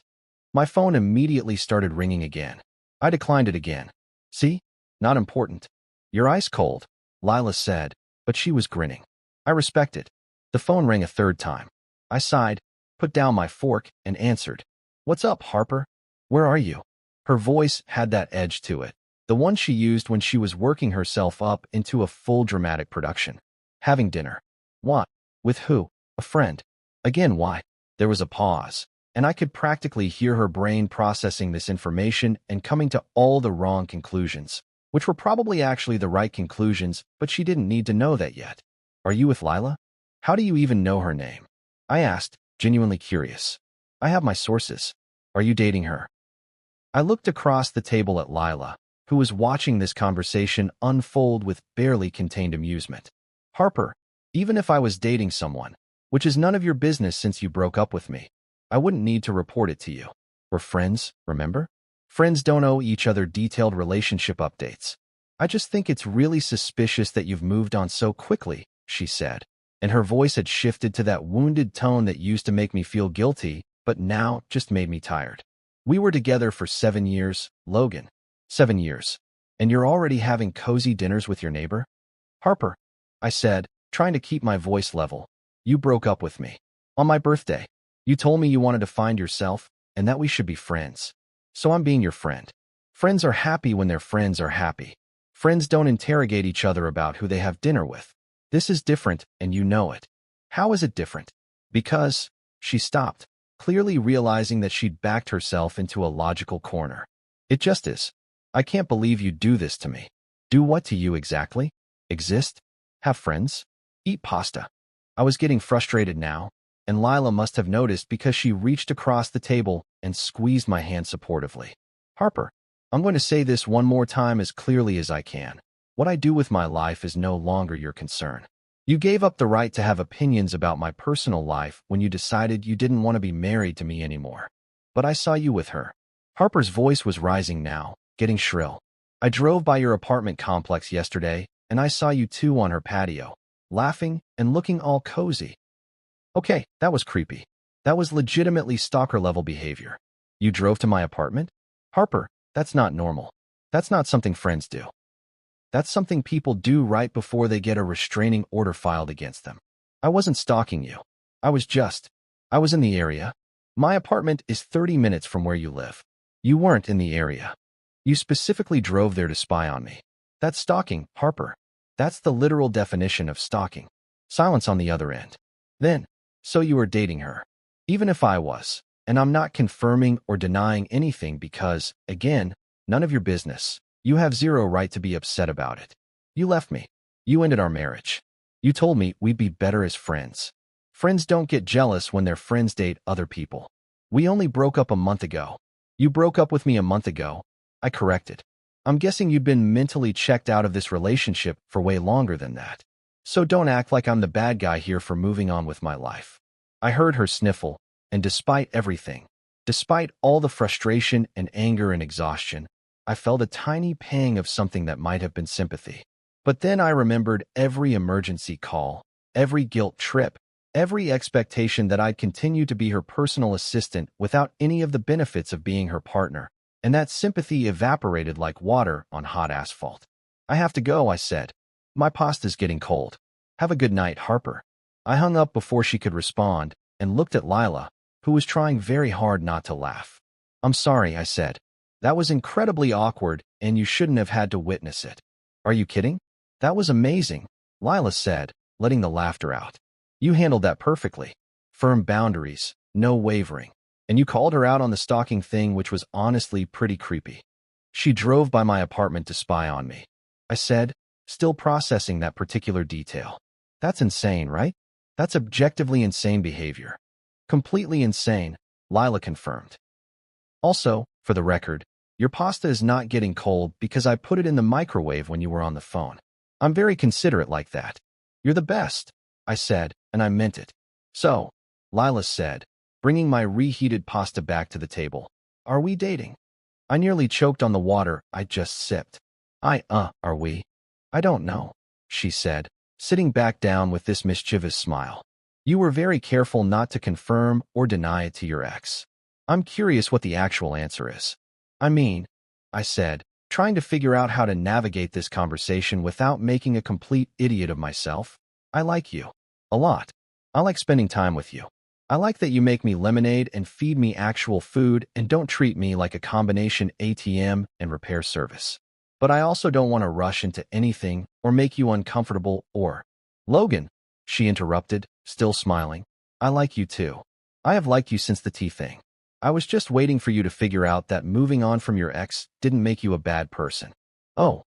Speaker 1: My phone immediately started ringing again. I declined it again. See? Not important. You're ice cold, Lila said, but she was grinning. I respect it. The phone rang a third time. I sighed, put down my fork, and answered. What's up, Harper? Where are you? Her voice had that edge to it, the one she used when she was working herself up into a full dramatic production. Having dinner. What? With who? A friend. Again, why? There was a pause. and I could practically hear her brain processing this information and coming to all the wrong conclusions, which were probably actually the right conclusions, but she didn't need to know that yet. Are you with Lila? How do you even know her name? I asked, genuinely curious. I have my sources. Are you dating her? I looked across the table at Lila, who was watching this conversation unfold with barely contained amusement. Harper, even if I was dating someone, which is none of your business since you broke up with me, I wouldn't need to report it to you. We're friends, remember? Friends don't owe each other detailed relationship updates. I just think it's really suspicious that you've moved on so quickly, she said, and her voice had shifted to that wounded tone that used to make me feel guilty, but now just made me tired. We were together for 7 years, Logan. 7 years. And you're already having cozy dinners with your neighbor? Harper, I said, trying to keep my voice level. You broke up with me. On my birthday. You told me you wanted to find yourself, and that we should be friends. So I'm being your friend. Friends are happy when their friends are happy. Friends don't interrogate each other about who they have dinner with. This is different, and you know it. How is it different? Because, she stopped, clearly realizing that she'd backed herself into a logical corner. It just is. I can't believe you do this to me. Do what to you exactly? Exist? Have friends? Eat pasta. I was getting frustrated now, and Lila must have noticed because she reached across the table and squeezed my hand supportively. Harper, I'm going to say this one more time as clearly as I can. What I do with my life is no longer your concern. You gave up the right to have opinions about my personal life when you decided you didn't want to be married to me anymore. But I saw you with her. Harper's voice was rising now, getting shrill. I drove by your apartment complex yesterday, and I saw you two on her patio, laughing and looking all cozy. Okay, that was creepy. That was legitimately stalker-level behavior. You drove to my apartment? Harper, that's not normal. That's not something friends do. That's something people do right before they get a restraining order filed against them. I wasn't stalking you. I was in the area. My apartment is 30 minutes from where you live. You weren't in the area. You specifically drove there to spy on me. That's stalking, Harper. That's the literal definition of stalking. Silence on the other end. Then, so you were dating her. Even if I was, and I'm not confirming or denying anything because, again, none of your business. You have zero right to be upset about it. You left me. You ended our marriage. You told me we'd be better as friends. Friends don't get jealous when their friends date other people. We only broke up a month ago. You broke up with me a month ago. I corrected. I'm guessing you'd been mentally checked out of this relationship for way longer than that. So don't act like I'm the bad guy here for moving on with my life. I heard her sniffle, and despite everything, despite all the frustration and anger and exhaustion, I felt a tiny pang of something that might have been sympathy. But then I remembered every emergency call, every guilt trip, every expectation that I'd continue to be her personal assistant without any of the benefits of being her partner, and that sympathy evaporated like water on hot asphalt. I have to go, I said. My pasta's getting cold. Have a good night, Harper. I hung up before she could respond and looked at Lila, who was trying very hard not to laugh. I'm sorry, I said. That was incredibly awkward, and you shouldn't have had to witness it. Are you kidding? That was amazing, Lila said, letting the laughter out. You handled that perfectly. Firm boundaries, no wavering. And you called her out on the stalking thing, which was honestly pretty creepy. She drove by my apartment to spy on me. I said, still processing that particular detail. That's insane, right? That's objectively insane behavior. Completely insane, Lila confirmed. Also, for the record, your pasta is not getting cold because I put it in the microwave when you were on the phone. I'm very considerate like that. You're the best, I said, and I meant it. So, Lila said, bringing my reheated pasta back to the table. Are we dating? I nearly choked on the water I just sipped. Are we? I don't know, she said, sitting back down with this mischievous smile. You were very careful not to confirm or deny it to your ex. I'm curious what the actual answer is. I said, trying to figure out how to navigate this conversation without making a complete idiot of myself. I like you. A lot. I like spending time with you. I like that you make me lemonade and feed me actual food and don't treat me like a combination ATM and repair service. But I also don't want to rush into anything or make you uncomfortable or... Logan, she interrupted, still smiling. I like you too. I have liked you since the tea thing. I was just waiting for you to figure out that moving on from your ex didn't make you a bad person. Oh,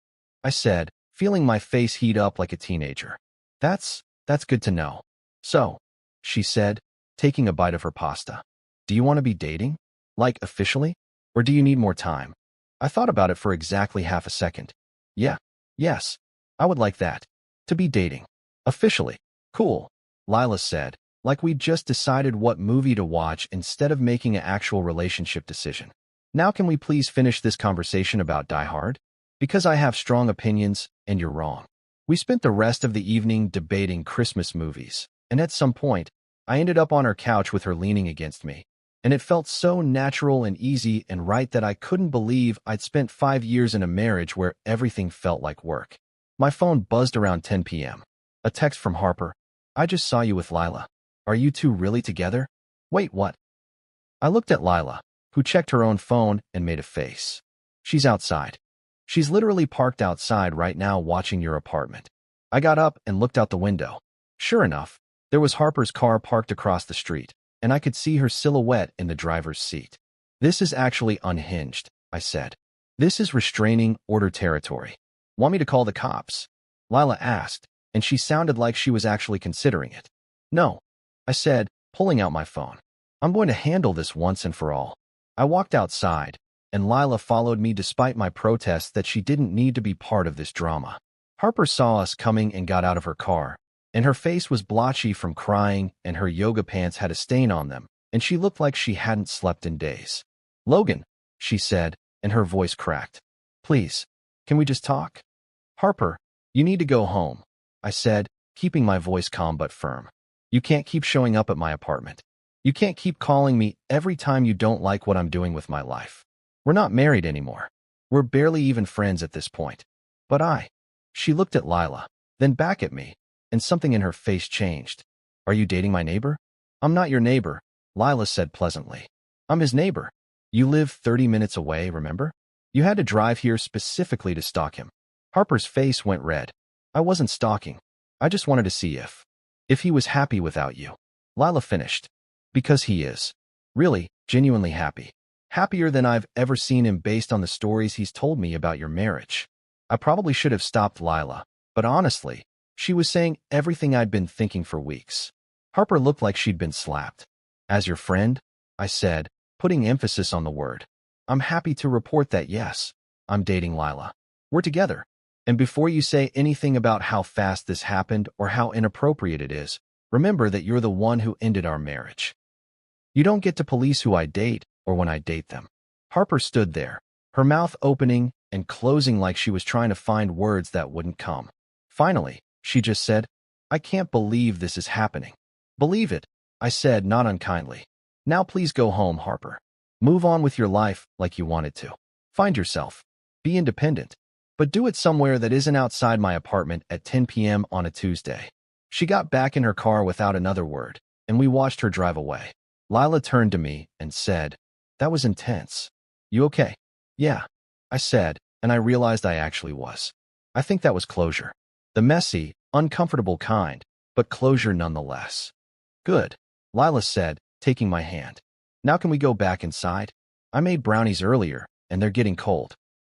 Speaker 1: I said, feeling my face heat up like a teenager. That's good to know. So, she said, taking a bite of her pasta. Do you want to be dating? Like, officially? Or do you need more time? I thought about it for exactly half a second. Yeah, yes, I would like that. To be dating. Officially. Cool, Lila said, like we'd just decided what movie to watch instead of making an actual relationship decision. Now can we please finish this conversation about Die Hard? Because I have strong opinions, and you're wrong. We spent the rest of the evening debating Christmas movies, and at some point, I ended up on her couch with her leaning against me. And it felt so natural and easy and right that I couldn't believe I'd spent 5 years in a marriage where everything felt like work. My phone buzzed around 10 p.m. A text from Harper. I just saw you with Lila. Are you two really together? Wait, what? I looked at Lila, who checked her own phone and made a face. She's outside. She's literally parked outside right now watching your apartment. I got up and looked out the window. Sure enough, there was Harper's car parked across the street, and I could see her silhouette in the driver's seat. This is actually unhinged, I said. This is restraining order territory. Want me to call the cops? Lila asked, and she sounded like she was actually considering it. No, I said, pulling out my phone. I'm going to handle this once and for all. I walked outside, and Lila followed me despite my protests that she didn't need to be part of this drama. Harper saw us coming and got out of her car, and her face was blotchy from crying and her yoga pants had a stain on them, and she looked like she hadn't slept in days. Logan, she said, and her voice cracked. Please, can we just talk? Harper, you need to go home, I said, keeping my voice calm but firm. You can't keep showing up at my apartment. You can't keep calling me every time you don't like what I'm doing with my life. We're not married anymore. We're barely even friends at this point. But She looked at Lila, then back at me, and something in her face changed. Are you dating my neighbor? I'm not your neighbor, Lila said pleasantly. I'm his neighbor. You live 30 minutes away, remember? You had to drive here specifically to stalk him. Harper's face went red. I wasn't stalking. I just wanted to see if he was happy without you. Lila finished. Because he is. Really, genuinely happy. Happier than I've ever seen him based on the stories he's told me about your marriage. I probably should have stopped Lila, but honestly, she was saying everything I'd been thinking for weeks. Harper looked like she'd been slapped. As your friend, I said, putting emphasis on the word. I'm happy to report that yes, I'm dating Lila. We're together. And before you say anything about how fast this happened or how inappropriate it is, remember that you're the one who ended our marriage. You don't get to police who I date or when I date them. Harper stood there, her mouth opening and closing like she was trying to find words that wouldn't come. Finally, she just said, I can't believe this is happening. Believe it, I said, not unkindly. Now please go home, Harper. Move on with your life like you wanted to. Find yourself. Be independent. But do it somewhere that isn't outside my apartment at 10 p.m. on a Tuesday. She got back in her car without another word, and we watched her drive away. Lila turned to me and said, That was intense. You okay? Yeah, I said, and I realized I actually was. I think that was closure. The messy, uncomfortable kind, but closure nonetheless. Good, Lila said, taking my hand. Now can we go back inside? I made brownies earlier, and they're getting cold.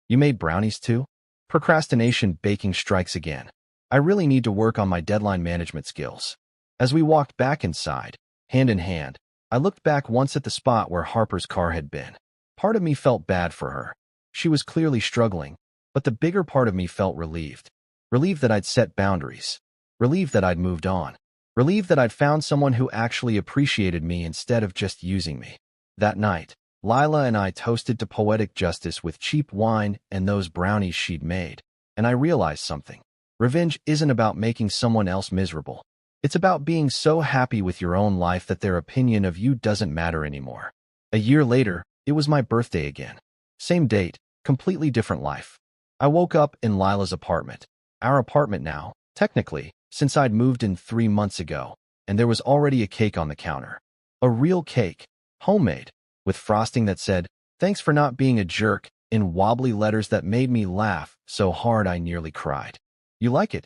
Speaker 1: You made brownies too? Procrastination baking strikes again. I really need to work on my deadline management skills. As we walked back inside, hand in hand, I looked back once at the spot where Harper's car had been. Part of me felt bad for her. She was clearly struggling, but the bigger part of me felt relieved. Relieved that I'd set boundaries. Relieved that I'd moved on. Relieved that I'd found someone who actually appreciated me instead of just using me. That night, Lila and I toasted to poetic justice with cheap wine and those brownies she'd made. And I realized something. Revenge isn't about making someone else miserable. It's about being so happy with your own life that their opinion of you doesn't matter anymore. A year later, it was my birthday again. Same date, completely different life. I woke up in Lila's apartment. Our apartment now, technically, since I'd moved in 3 months ago, and there was already a cake on the counter. A real cake, homemade, with frosting that said, "Thanks for not being a jerk," in wobbly letters that made me laugh so hard I nearly cried. You like it?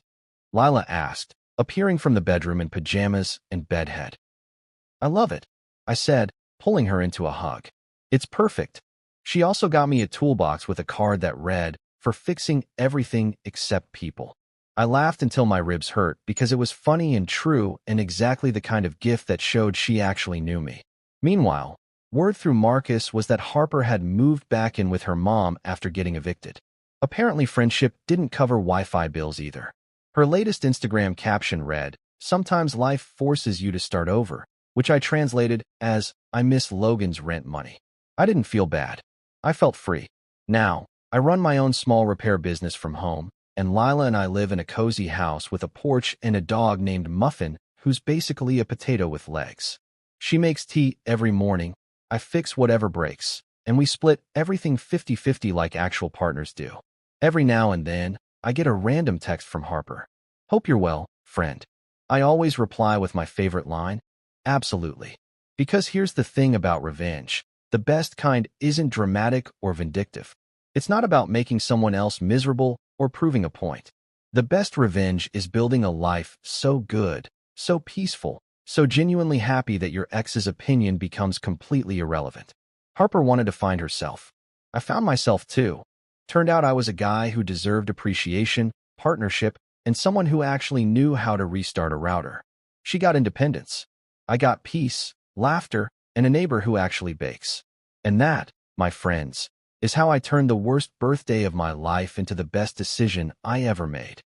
Speaker 1: Lila asked, appearing from the bedroom in pajamas and bedhead. I love it, I said, pulling her into a hug. It's perfect. She also got me a toolbox with a card that read, "For fixing everything except people." I laughed until my ribs hurt because it was funny and true and exactly the kind of gift that showed she actually knew me. Meanwhile, word through Marcus was that Harper had moved back in with her mom after getting evicted. Apparently, friendship didn't cover Wi-Fi bills either. Her latest Instagram caption read, "Sometimes life forces you to start over," which I translated as, "I miss Logan's rent money." I didn't feel bad. I felt free. Now, I run my own small repair business from home, and Lila and I live in a cozy house with a porch and a dog named Muffin, who's basically a potato with legs. She makes tea every morning, I fix whatever breaks, and we split everything 50-50 like actual partners do. Every now and then, I get a random text from Harper. "Hope you're well, friend." I always reply with my favorite line, "Absolutely." Because here's the thing about revenge. The best kind isn't dramatic or vindictive. It's not about making someone else miserable or proving a point. The best revenge is building a life so good, so peaceful, so genuinely happy that your ex's opinion becomes completely irrelevant. Harper wanted to find herself. I found myself too. Turned out I was a guy who deserved appreciation, partnership, and someone who actually knew how to restart a router. She got independence. I got peace, laughter, and a neighbor who actually bakes. And that, my friends, is how I turned the worst birthday of my life into the best decision I ever made.